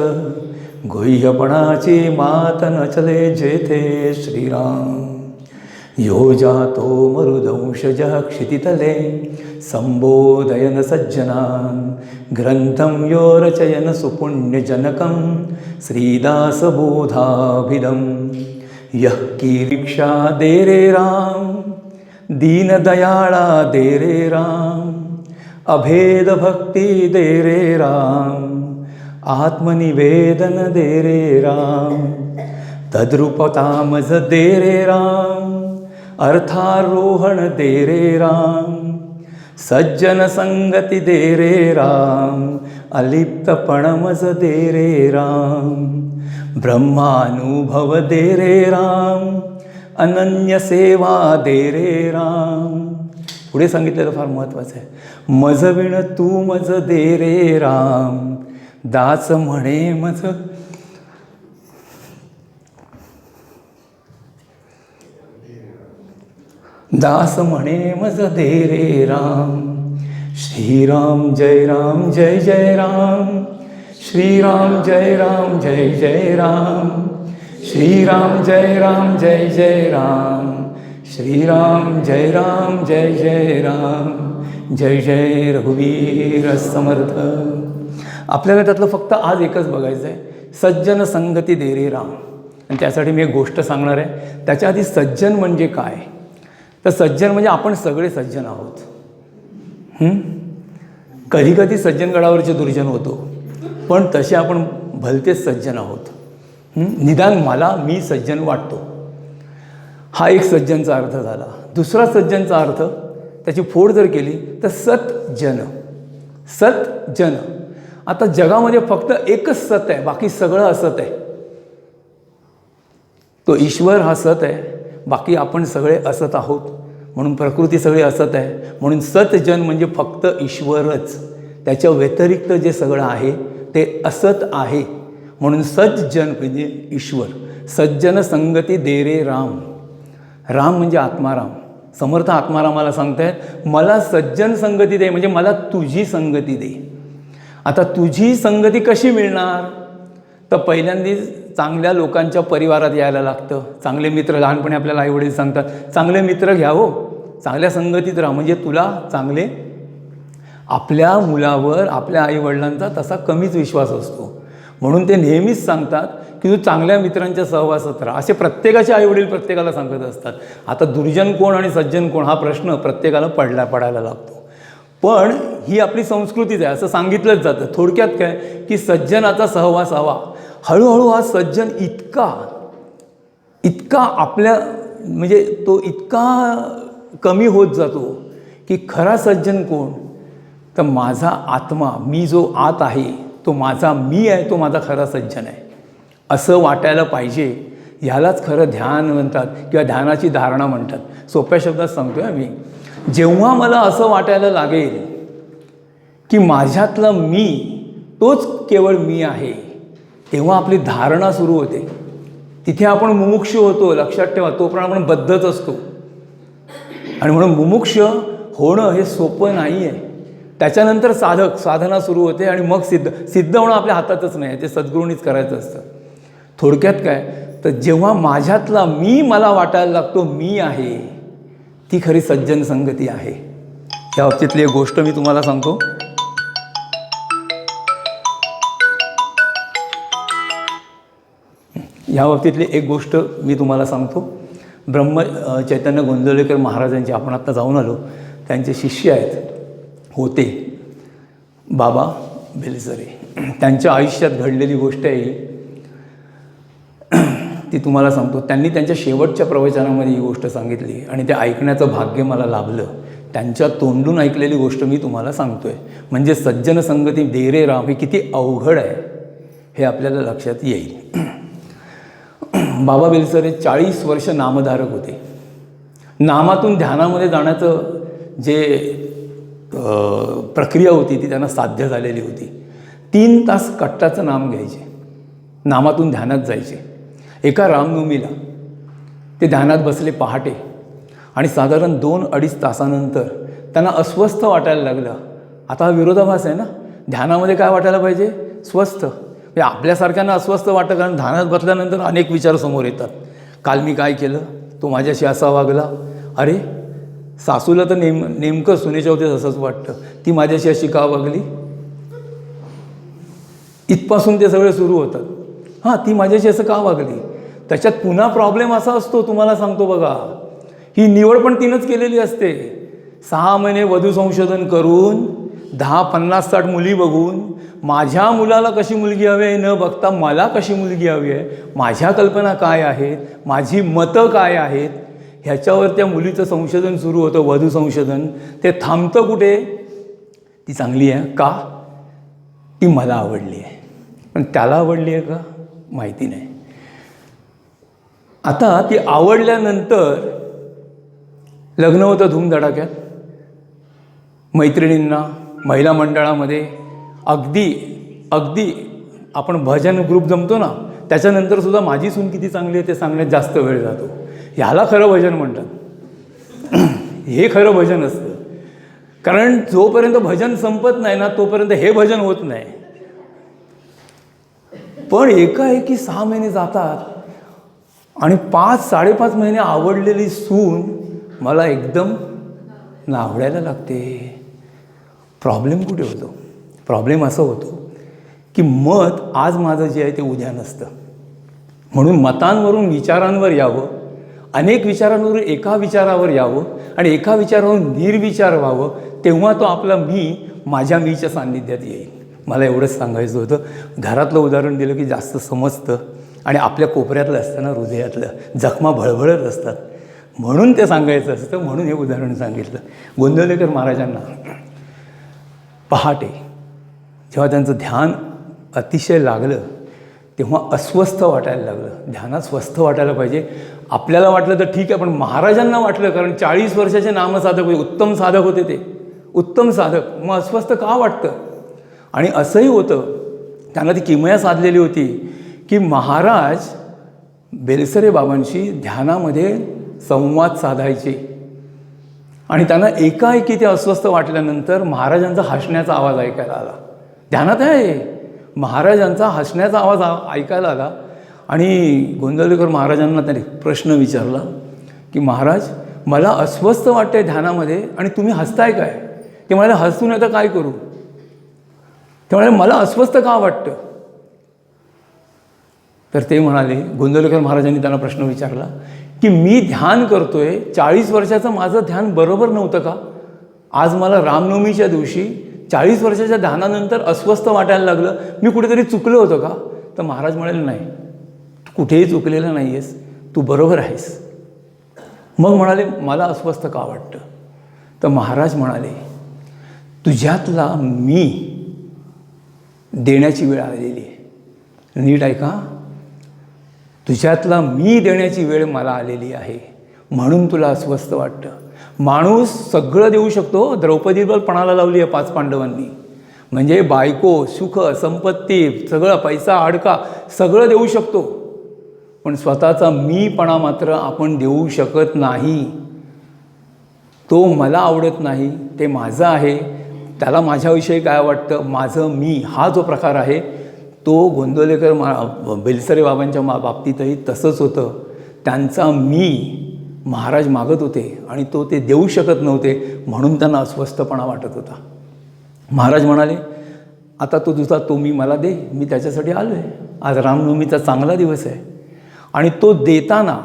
गुह्यपणाची मात न चले जेथे श्रीराम. यो जातो मरुदंशजः क्षितितले संबोधयन सज्जनान् ग्रंथं यो रचयन सुपुण्यजनकं श्रीदासबोधाभिधं. यः कीर्षा दे रे राम दीनदयाळा दे रे राम अभेद भक्ती दे रे राम आत्मनिवेदन दे रे राम तद्रूपतामज दे रे राम अर्थारोहण दे रे राम सज्जन संगती दे रे राम अलिप्तपणमज दे रे राम ब्रह्मानुभव दे रे राम अनन्य सेवा दे रे राम. पुढे सांगितलेलं फार महत्त्वाचं आहे. मज विण तू मज दे रे राम दास म्हणे मज. दास म्हणे मज दे रे राम. श्रीराम जय राम जय जय राम. श्रीराम जय राम जय जय राम. श्रीराम जय राम जय जय राम. श्रीराम जय राम जय जय राम. जय जय रघुवीर समर्थ. आपल्याला त्यातलं फक्त आज एकच बघायचं आहे, सज्जन संगती दे रे राम. आणि त्यासाठी मी एक गोष्ट सांगणार आहे. त्याच्या आधी सज्जन म्हणजे काय, तर सज्जन म्हणजे आपण सगळे सज्जन आहोत. कधी कधी सज्जनगडावरचे दुर्जन होतो, पण तसे आपण भलतेच सज्जन आहोत. निदान मी सज्जन वाटतो. हा एक सज्जनचा अर्थ झाला. दुसरा सज्जनचा अर्थ त्याची फोड जर केली तर सतजन. सतजन. आता जगामध्ये फक्त एकच सत आहे, बाकी सगळं असत आहे. तो ईश्वर हा सत आहे, बाकी आपण सगळे असत आहोत. म्हणून प्रकृती सगळी असत आहे. म्हणून सतजन म्हणजे फक्त ईश्वरच, त्याच्या व्यतिरिक्त जे सगळं आहे ते असत आहे. म्हणून सज्जन म्हणजे ईश्वर. सज्जन संगती दे रे राम. राम म्हणजे आत्माराम. समर्थ आत्मारामाला सांगतायत मला सज्जन संगती दे, म्हणजे मला तुझी संगती दे. आता तुझी संगती कशी मिळणार, तर पहिल्यांदा चांगल्या लोकांच्या परिवारात यायला लागतं. चांगले मित्र, लहानपणी आपल्याला आईवडील सांगतात चांगले मित्र घ्या हो, चांगल्या संगतीत राहा, म्हणजे तुला चांगले. आपल्या मुलावर आपल्या आईवडिलांचा तसा कमीच विश्वास असतो, म्हणून ते नेहमीच सांगतात की तू चांगल्या मित्रांच्या सहवासात राहा. असे प्रत्येकाचे आईवडील प्रत्येकाला सांगत असतात. आता दुर्जन कोण आणि सज्जन कोण हा प्रश्न प्रत्येकाला पडायला लागतो. पण ही आपली संस्कृतीच आहे, असं सांगितलंच जातं. थोडक्यात काय की सज्जनाचा सहवास हवा. हळूहळू हा सज्जन इतका आपल्या म्हणजे तो इतका कमी होत जातो की खरा सज्जन कोण, तर माझा आत्मा, मी जो आत आहे तो माझा मी आहे, तो माझा खरा सज्जन आहे असं वाटायला पाहिजे. ह्यालाच खरं ध्यान म्हणतात किंवा ध्यानाची धारणा म्हणतात. सोप्या शब्दात सांगतोय मी. जेव्हा मला असं वाटायला लागेल की माझ्यातला मी तोच केवळ मी आहे, तेव्हा आपली धारणा सुरू होते. तिथे आपण मुमुक्ष होतो. लक्षात ठेवा, तोपर्यंत आपण बद्धच असतो. आणि म्हणून मुमुक्ष होणं हे सोपं नाही आहे. त्याच्यानंतर साधना सुरू होते आणि मग सिद्ध होणं आपल्या हातातच नाही, ते सद्गुरूंनीच करायचं असतं. थोडक्यात काय, तर जेव्हा माझ्यातला मी मला वाटायला लागतो मी आहे, ती खरी सज्जन संगती आहे. या बाबतीतली एक गोष्ट मी तुम्हाला सांगतो. या बाबतीतली एक गोष्ट मी तुम्हाला सांगतो. चैतन्य गोंदवलेकर महाराजांचे आपण आत्ता जाऊन आलो, त्यांचे शिष्य आहेत होते बाबा बेलसरे. त्यांच्या आयुष्यात घडलेली गोष्ट आहे ती तुम्हाला सांगतो. त्यांनी त्यांच्या शेवटच्या प्रवचनामध्ये ही गोष्ट सांगितली आणि ते ऐकण्याचं भाग्य मला लाभलं. त्यांच्या तोंडून ऐकलेली गोष्ट मी तुम्हाला सांगतो आहे. म्हणजे सज्जन संगती दे रे राम हे किती अवघड आहे हे आपल्याला लक्षात येईल. बाबा बेलसरे 40 वर्ष नामधारक होते. नामातून ध्यानामध्ये जाण्याचं जे प्रक्रिया होती ती त्यांना साध्य झालेली होती. 3 तास कट्टाचं नाम घ्यायचे, नामातून ध्यानात जायचे. एका रामनवमीला ते ध्यानात बसले पहाटे आणि साधारण 2-2.5 तासानंतर त्यांना अस्वस्थ वाटायला लागलं. आता हा विरोधाभास आहे ना, ध्यानामध्ये काय वाटायला पाहिजे? स्वस्थ. म्हणजे आपल्यासारख्यांना अस्वस्थ वाटतं, कारण ध्यानात बसल्यानंतर अनेक विचार समोर येतात. काल मी काय केलं, तो माझ्याशी असा वागला, अरे सासूला तर नेमकं सुनेच्या होते असंच वाटतं, ती माझ्याशी अशी का वागली, इथपासून ते सगळे सुरू होतात. हां, ती माझ्याशी असं का वागली. त्याच्यात पुन्हा प्रॉब्लेम असा असतो, तुम्हाला सांगतो बघा, ही निवड पण तिनंच केलेली असते. 6 महिने वधू संशोधन करून 10, 50, 60 मुली बघून माझ्या मुलाला कशी मुलगी हवी आहे न बघता मला कशी मुलगी हवी आहे, माझ्या कल्पना काय आहेत, माझी मतं काय आहेत, ह्याच्यावर त्या मुलीचं संशोधन सुरू होतं, वधू संशोधन. ते थांबतं कुठे? ती चांगली आहे का, ती मला आवडली आहे, पण त्याला आवडली आहे का माहिती नाही. आता ती आवडल्यानंतर लग्न होतं धूमधडाक्यात, मैत्रिणींना, महिला मंडळामध्ये, अगदी आपण भजन ग्रुप जमतो ना, त्याच्यानंतरसुद्धा माझी सून किती चांगली आहे ते सांगण्यात जास्त वेळ जातो. ह्याला खरं भजन म्हणतात. हे खरं भजन असतं, कारण जोपर्यंत भजन संपत नाही ना तोपर्यंत हे भजन होत नाही. पण एकाएकी 6 महिने जातात आणि 5-5.5 महिने आवडलेली सून मला एकदम नावडायला लागते. प्रॉब्लेम कुठे होतो? प्रॉब्लेम असं होतो की मत आज माझं जे आहे ते उद्या नसतं. म्हणून मतांवरून विचारांवर यावं, अनेक विचारांवरून एका विचारावर यावं आणि एका विचारावरून निर्विचार व्हावं, तेव्हा तो आपला मी माझ्या मीच्या सान्निध्यात येईल. मला एवढंच सांगायचं होतं. घरातलं उदाहरण दिलं की जास्त समजतं आणि आपल्या कोपऱ्यातलं असतं ना, हृदयातलं जखमा भळभळत असतात, म्हणून ते सांगायचं असतं, म्हणून हे उदाहरण सांगितलं. गोंदवलेकर महाराजांना पहाटे जेव्हा त्यांचं ध्यान अतिशय लागलं तेव्हा अस्वस्थ वाटायला लागलं. ध्यानात स्वस्थ वाटायला पाहिजे. आपल्याला वाटलं तर ठीक आहे, पण महाराजांना वाटलं, कारण 40 वर्षाचे नामसाधक होते, उत्तम साधक होते ते, उत्तम साधक, मग अस्वस्थ का वाटतं? आणि असंही होतं, त्यांना ती किमया साधलेली होती की महाराज बेलसरे बाबांशी ध्यानामध्ये संवाद साधायचे आणि त्यांना एकाएकी ते अस्वस्थ वाटल्यानंतर महाराजांचा हसण्याचा आवाज ऐकायला आला. ध्यानात आहे, महाराजांचा हसण्याचा आवाज ऐकायला आला आणि गोंदवलेकर महाराजांना त्याने प्रश्न विचारला की महाराज, मला अस्वस्थ वाटतंय ध्यानामध्ये आणि तुम्ही हसताय काय? ते म्हणाले, हसून आता काय करू? ते म्हणाले, मला अस्वस्थ का वाटतं? तर ते म्हणाले, गोंदवलेकर महाराजांनी त्यांना प्रश्न विचारला की मी ध्यान करतोय, 40 वर्षाचं माझं ध्यान बरोबर नव्हतं का? आज मला रामनवमीच्या दिवशी 40 वर्षाच्या ध्यानानंतर अस्वस्थ वाटायला लागलं, मी कुठेतरी चुकलं होतं का? तर महाराज म्हणाले, नाही, तू कुठेही चुकलेलं नाही आहेस, तू बरोबर आहेस. मग म्हणाले, मला अस्वस्थ का वाटतं? तर महाराज म्हणाले, तुझ्यातला मी देण्याची वेळ आलेली आहे. नीट ऐका, तुझ्यातला मी देण्याची वेळ मला आलेली आहे, म्हणून तुला अस्वस्थ वाटतं. माणूस सगळं देऊ शकतो. द्रौपदीवर पणाला लावली आहे 5 पांडवांनी, म्हणजे बायको, सुख, संपत्ती, सगळं, पैसा, अडका, सगळं देऊ शकतो, पण स्वतःचा मीपणा मात्र आपण देऊ शकत नाही. तो मला आवडत नाही, ते माझं आहे, त्याला माझ्याविषयी काय वाटतं, माझं मी, हा जो प्रकार आहे तो गोंदवलेकर बेलसरे बाबांच्या बाबतीतही तसंच होतं. त्यांचा मी महाराज मागत होते आणि तो ते देऊ शकत नव्हते, म्हणून त्यांना अस्वस्थपणा वाटत होता. महाराज म्हणाले, आता तो तुझा तो मी मला दे, मी त्याच्यासाठी आलो आहे. आज रामनवमीचा चांगला दिवस आहे आणि तो देताना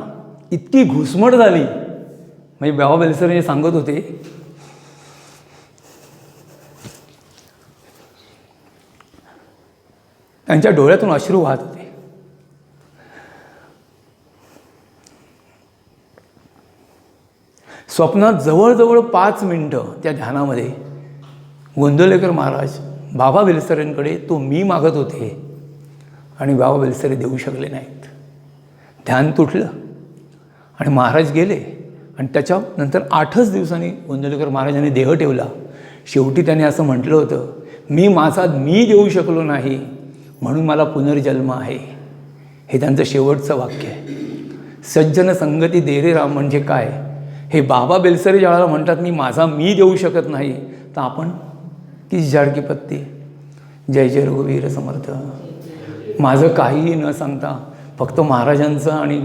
इतकी घुसमट झाली, म्हणजे बाबा बेलसरे सांगत होते, त्यांच्या डोळ्यातून अश्रू वाहत होते. स्वप्नात जवळजवळ 5 मिनटं त्या ध्यानामध्ये गोंदवलेकर महाराज बाबा बेलसरेंकडे तो मी मागत होते आणि बाबा बेलसरे देऊ शकले नाहीत. ध्यान तुटलं आणि महाराज गेले आणि त्याच्यानंतर 8च दिवसांनी गोंदवलेकर महाराजांनी देह ठेवला. शेवटी त्याने असं म्हटलं होतं, माझा मी देऊ शकलो नाही म्हणून मला पुनर्जन्म आहे. हे त्यांचं शेवटचं वाक्य आहे. सज्जन संगती दे रे राम म्हणजे काय, हे बाबा बेलसरे ज्यावेळेला म्हणतात माझा मी देऊ शकत नाही, तर आपण किस झाड की पत्ती. जय जय रघुवीर समर्थ. माझं काहीही न सांगता फक्त महाराजांचं आणि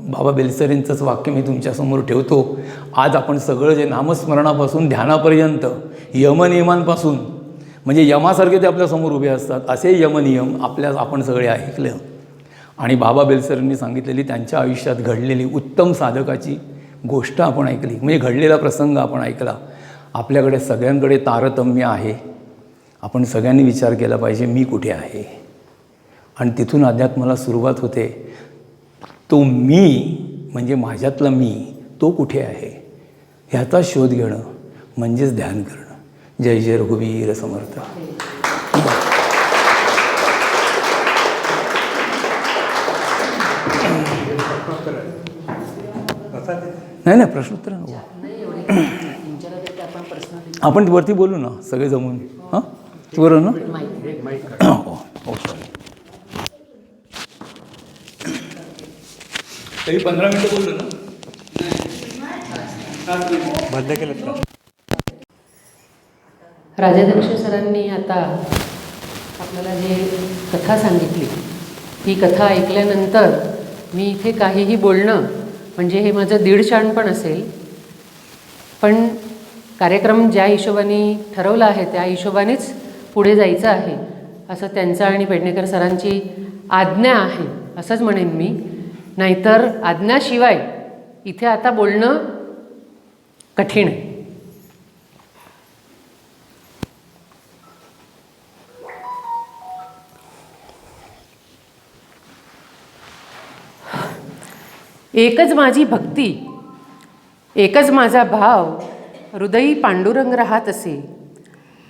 बाबा बेलसरेंचंच वाक्य मी तुमच्यासमोर ठेवतो. आज आपण सगळं जे नामस्मरणापासून ध्यानापर्यंत यमनियमांपासून, म्हणजे यमासारखे ते आपल्यासमोर उभे असतात, असे यमनियम आपण सगळे ऐकलं आणि बाबा बेलसरेंनी सांगितलेली त्यांच्या आयुष्यात घडलेली उत्तम साधकाची गोष्ट आपण ऐकली, म्हणजे घडलेला प्रसंग आपण ऐकला. आपल्याकडे सगळ्यांकडे तारतम्य आहे. आपण सगळ्यांनी विचार केला पाहिजे मी कुठे आहे, आणि तिथून अध्यात्माला सुरुवात होते. तो मी म्हणजे माझ्यातला मी तो कुठे आहे ह्याचा शोध घेणं म्हणजेच ध्यान करणं. जय जय रघुवीर समर्थ. नाही नाही प्रश्नोत्तर नको, आपण वरती बोलू ना सगळे जमून. हां बरोबर ना. हो सॉरी, तरी 15 मिनटं बोललो ना. बंद केलं का? राजाध्यक्ष सरांनी आता आपल्याला जे कथा सांगितली, ही कथा ऐकल्यानंतर मी इथे काहीही बोलणं म्हणजे हे माझं दीड शहाणपण असेल, पण कार्यक्रम ज्या हिशोबाने ठरवला आहे त्या हिशोबानेच पुढे जायचं आहे असं त्यांचं आणि पेडणेकर सरांची आज्ञा आहे असंच म्हणेन मी. नाहीतर आज्ञाशिवाय इथे आता बोलणं कठीण आहे. एकच माझी भक्ती, एकच माझा भाव, हृदयी पांडुरंग राहत असे.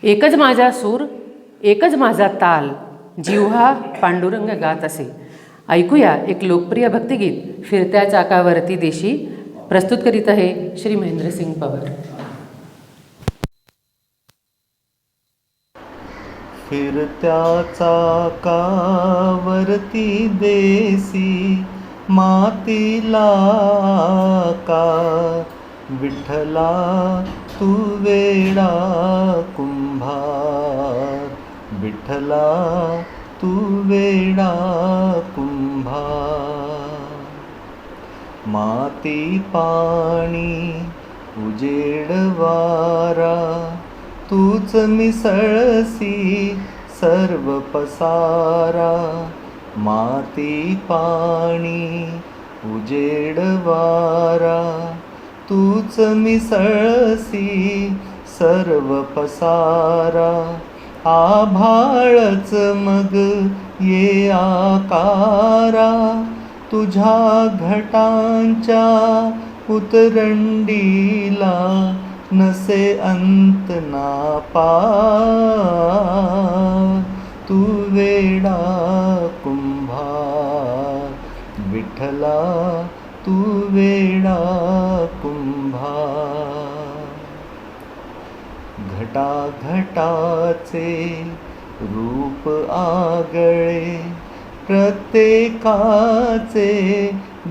एकच माझा सूर, एकच माझा ताल, जिव्हा पांडुरंग गात असे. ऐकूया एक लोकप्रिय भक्तिगीत फिरत्या चाकावरती देशी. प्रस्तुत करीत आहे श्री महेंद्रसिंग पवार. फिरत्या चाकावरती देसी मातीला का विठ्ठला तू वेडा कुंभार, विठ्ठला तू वेडा कुंभार. माती पाणी उजेड वारा तूच मिसळसी सर्व पसारा. माती पाणी उजेड वारा तूच मिसळसी सर्व पसारा. आभाळच मग ये आकारा तुझ्या घटांच्या उतरंडीला नसे अंत ना पार. तू वेडा कुंभार, विठ्ठला तू वेडा कुंभार. घटाघटाचे रूप आगळे प्रत्येकाचे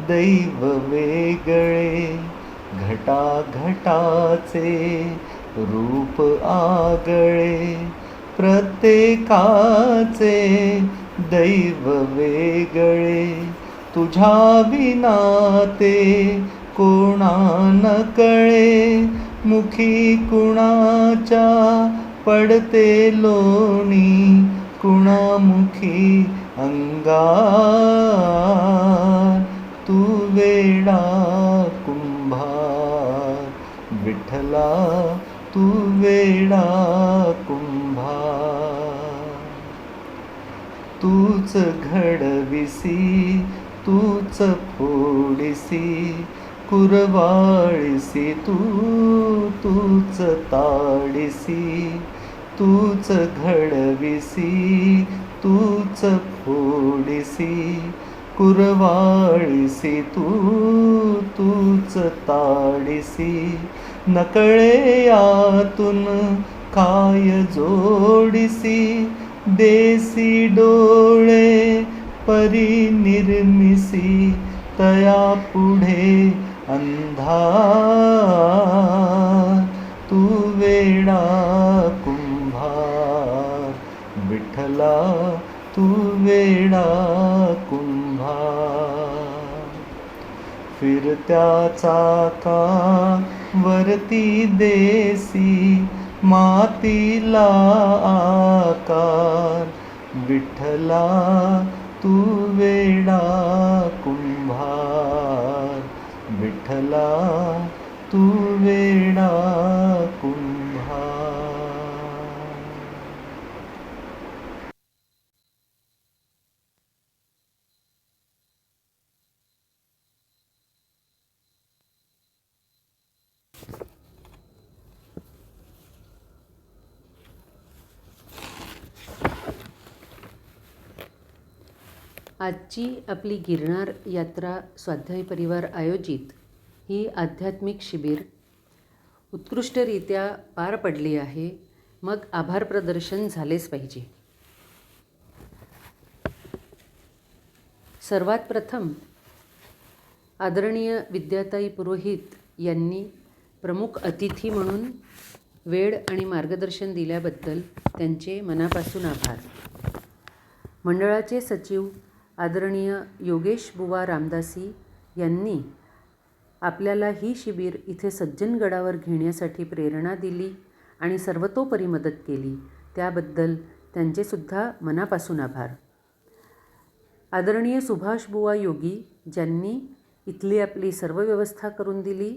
दैव वेगळे. घटाघटाचे रूप आगळे प्रत्येकाचे दैव वेगळे. तुझ्या विना ते कोणा न कळे. मुखी कुणाच्या पडते लोणी, कुणामुखी अंगार. तू वेडा विठ्ठला तू वेडा कुंभार. तूच घडविसी तूच फोडिसी कुरवाळीसी तूच ताडिसी. तूच घडविसी तूच फोडिसी कुरवाळीसी तूच ताडिसी. नकळे आतून काय जोडिसी देसी डोळे परिनिर्मिसी. तया पुढे अंधार तू वेडा कुंभार. विठ्ठला तू वेडा कुंभार. फिरत्या चाका वरती देसी मातीला आकार. विठ्ठला तू वेडा कुंभार. विठ्ठला तू वेडा कुंभार. आजची आपली गिरनार यात्रा स्वाध्याय परिवार आयोजित ही आध्यात्मिक शिबिर उत्कृष्टरित्या पार पडली आहे. मग आभार प्रदर्शन झालेच पाहिजे. सर्वात प्रथम आदरणीय विद्याताई पुरोहित यांनी प्रमुख अतिथी म्हणून वेळ आणि मार्गदर्शन दिल्याबद्दल त्यांचे मनापासून आभार. मंडळाचे सचिव आदरणीय योगेश बुवा रामदासी यांनी आपल्याला ही शिबिर इथे सज्जनगडावर घेण्यासाठी प्रेरणा दिली आणि सर्वतोपरी मदत केली, त्याबद्दल त्यांचेसुद्धा मनापासून आभार. आदरणीय सुभाष बुवा योगी ज्यांनी इथली आपली सर्व व्यवस्था करून दिली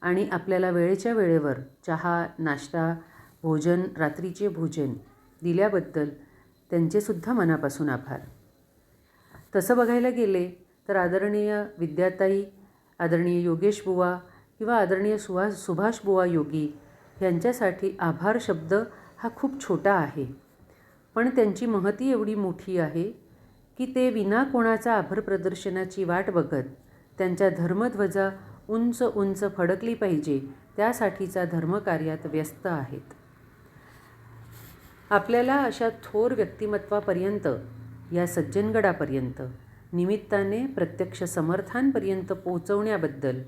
आणि आपल्याला वेळेच्या वेळेवर चहा, नाश्ता, भोजन, रात्रीचे भोजन दिल्याबद्दल त्यांचेसुद्धा मनापासून आभार. तसं बघायला गेले तर आदरणीय विद्याताई, आदरणीय योगेश बुवा किंवा आदरणीय सुभाष बुवा योगी यांच्यासाठी आभार शब्द हा खूप छोटा आहे, पण त्यांची महती एवढी मोठी आहे की ते विना कोणाचा आभार प्रदर्शनाची वाट बघत त्यांच्या धर्मध्वजा उंच उंच फडकली पाहिजे त्यासाठीचा धर्मकार्यात व्यस्त आहेत. आपल्याला अशा थोर व्यक्तिमत्वापर्यंत, या सज्जनगडापर्यंत निमित्ताने प्रत्यक्ष समर्थांपर्यंत पोहोचवण्याबद्दल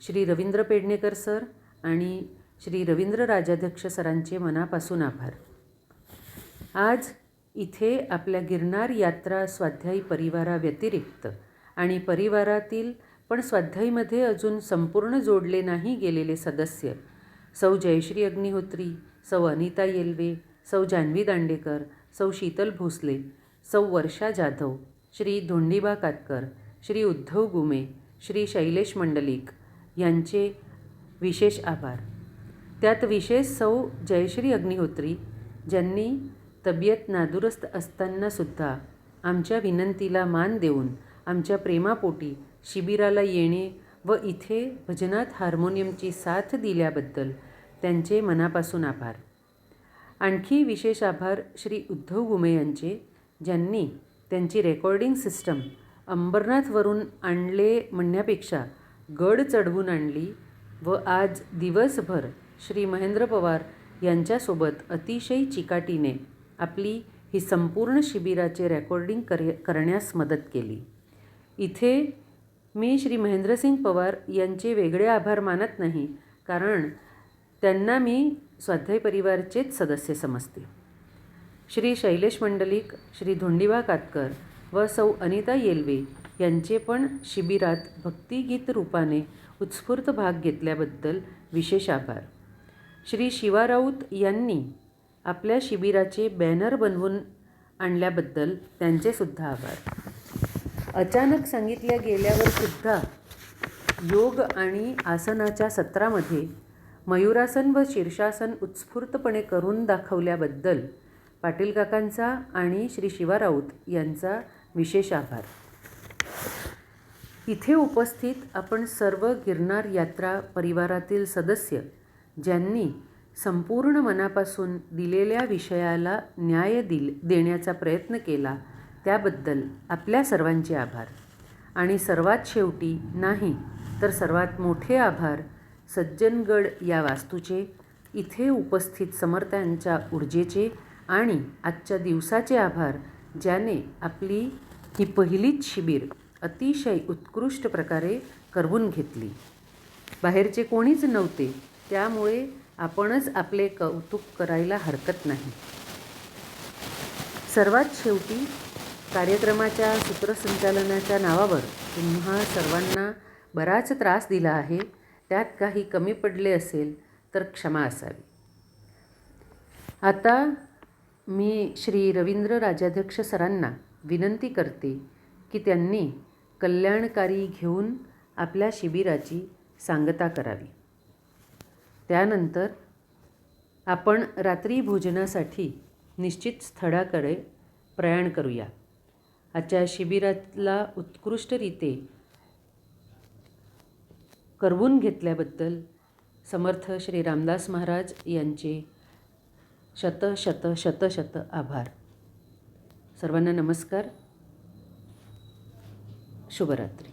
श्री रवींद्र पेडणेकर सर आणि श्री रवींद्र राजाध्यक्ष सरांचे मनापासून आभार. आज इथे आपल्या गिरनार यात्रा स्वाध्यायी परिवाराव्यतिरिक्त आणि परिवारातील पण स्वाध्यायीमध्ये अजून संपूर्ण जोडले नाही गेलेले सदस्य सौ जयश्री अग्निहोत्री, सौ अनिता येल्वे, सौ जान्हवी दांडेकर, सौ शीतल भोसले, सौ वर्षा जाधव, श्री धोंडीबा कातकर, श्री उद्धव गुमे, श्री शैलेश मंडलिक यांचे विशेष आभार. त्यात विशेष सौ जयश्री अग्निहोत्री ज्यांनी तब्येत नादुरुस्त असतानासुद्धा आमच्या विनंतीला मान देऊन आमच्या प्रेमापोटी शिबिराला येणे व इथे भजनात हार्मोनियमची साथ दिल्याबद्दल त्यांचे मनापासून आभार. आणखी विशेष आभार श्री उद्धव गुमे यांचे, ज्यांनी त्यांची रेकॉर्डिंग सिस्टम अंबरनाथवरून आणले म्हणण्यापेक्षा गड चढवून आणली व आज दिवसभर श्री महेंद्र पवार यांच्यासोबत अतिशय चिकाटीने आपली ही संपूर्ण शिबिराचे रेकॉर्डिंग करण्यास मदत केली. इथे मी श्री महेंद्रसिंग पवार यांचे वेगळे आभार मानत नाही, कारण त्यांना मी स्वाध्याय परिवारचेच सदस्य समजते. श्री शैलेश मंडलिक, श्री धोंडीबा कातकर व सौ अनिता येल्वे यांचे पण शिबिरात भक्तिगीत रूपाने उत्स्फूर्त भाग घेतल्याबद्दल विशेष आभार. श्री शिवा राऊत यांनी आपल्या शिबिराचे बॅनर बनवून आणल्याबद्दल त्यांचेसुद्धा आभार. अचानक सांगितल्या गेल्यावर सुद्धा योग आणि आसनाच्या सत्रामध्ये मयूरासन व शीर्षासन उत्स्फूर्तपणे करून दाखवल्याबद्दल पाटील काकांचा आणि श्री शिवा राऊत यांचा विशेष आभार. इथे उपस्थित आपण सर्व गिरनार यात्रा परिवारातील सदस्य ज्यांनी संपूर्ण मनापासून दिलेल्या विषयाला न्याय देण्याचा प्रयत्न केला त्याबद्दल आपल्या सर्वांचे आभार. आणि सर्वात शेवटी नाही तर सर्वात मोठे आभार सज्जनगड या वास्तूचे, इथे उपस्थित समर्थांच्या ऊर्जेचे आणि आजच्या दिवसाचे आभार ज्याने आपली ही पहिलीच शिबिर अतिशय उत्कृष्ट प्रकारे करवून घेतली. बाहेरचे कोणीच नव्हते, त्यामुळे आपणच आपले कौतुक करायला हरकत नाही. सर्वात शेवटी कार्यक्रमाच्या सूत्रसंचालनाच्या नावावर तुम्हा सर्वांना बराच त्रास दिला आहे. त्यात काही कमी पडले असेल तर क्षमा असावी. आता मी श्री रवींद्र राजाध्यक्ष सरांना विनंती करते की त्यांनी कल्याणकारी घेऊन आपल्या शिबिराची सांगता करावी. त्यानंतर आपण रात्री भोजनासाठी निश्चित स्थळाकडे प्रयाण करूया. आजच्या शिबिरातला उत्कृष्टरीते करवून घेतल्याबद्दल समर्थ श्री रामदास महाराज यांचे शत शत शत शत आभार. सर्वांना नमस्कार. शुभरात्री.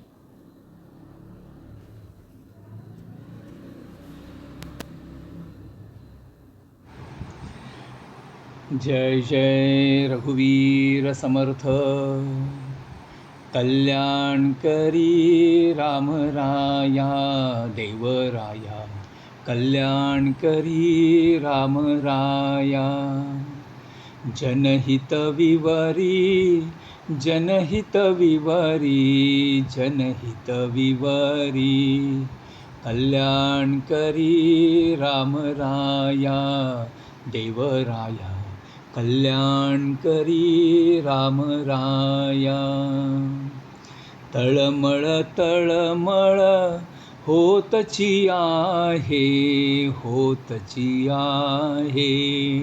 जय जय रघुवीर समर्थ. कल्याण करी राम राया देवराया. कल्याण करी राम राया. जनहित विवरी जनहित विवरी जनहित विवरी. कल्याण करी राम राया देवराया. कल्याण करी राम राया. तळमळ तळमळ होतची आहे होतची आहे.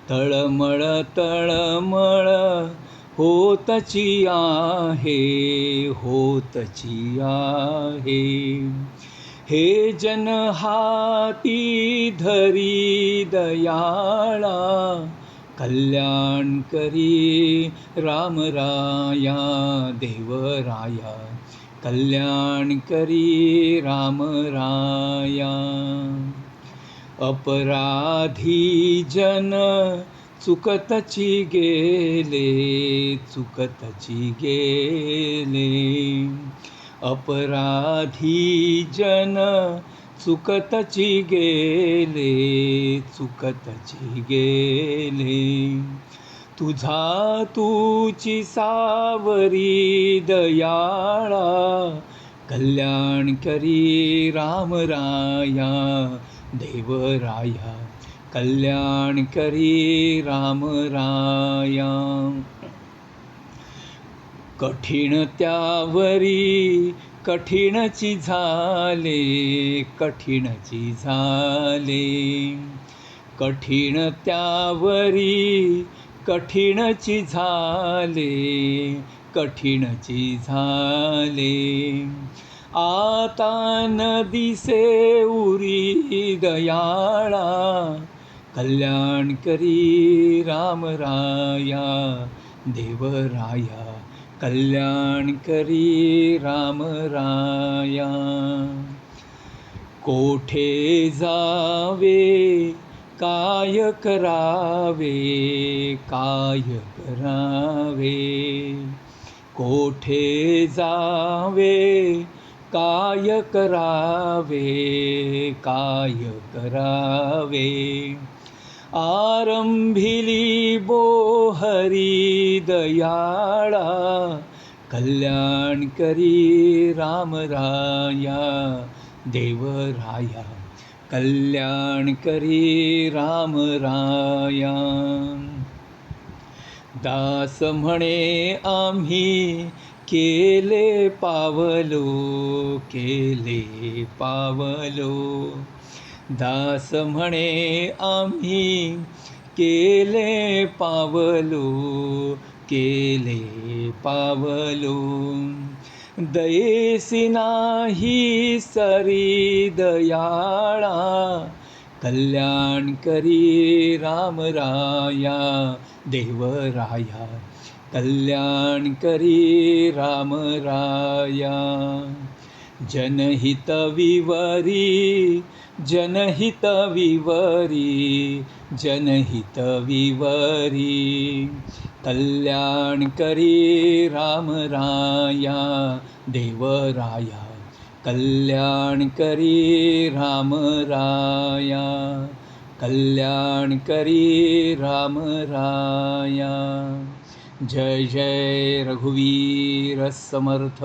तळमळ तळमळ होतची आहे होतची आहे. हे जन हाती धरी दयाळा. कल्याण करी राम राया देवराया. कल्याण करी राम राया. अपराधी जन चुकतची गेले चुकतची गेले. अपराधी जन चुकतची गेले चुकतची गेले. तुझा तूची सावरी दयाळा. कल्याण करी राम राया देवराया. कल्याण करी राम राया. कठीण त्यावरी कठीणची झाले कठीणची झाले. कठीण त्यावरी कठीणची झाले कठीणची झाले. आता न दिसे उरी दयाळा. कल्याण करी राम राया देवराया. कल्याण करी राम राया. कोठे जावे काय करावे काय करावे. कोठे जावे काय करावे काय करावे. आरंभिली बोहरी दयाळा. कल्याण करी राम राया देवराया. कल्याण करी राम राया. दास म्हणे आम्ही केले पावलो केले पावलो. दास म्हणे आम्ही केले पावलो, केले पावलो. दयेसी नाही सरी दयाळा, कल्याण करी रामराया देवराया, कल्याण करी रामराया. जनहित विवरी, जनहित विवरी, जनहित विवरी, कल्याण करी रामराया देवराया, कल्याण करी रामराया, कल्याण करी रामराया. जय जय रघुवीर समर्थ.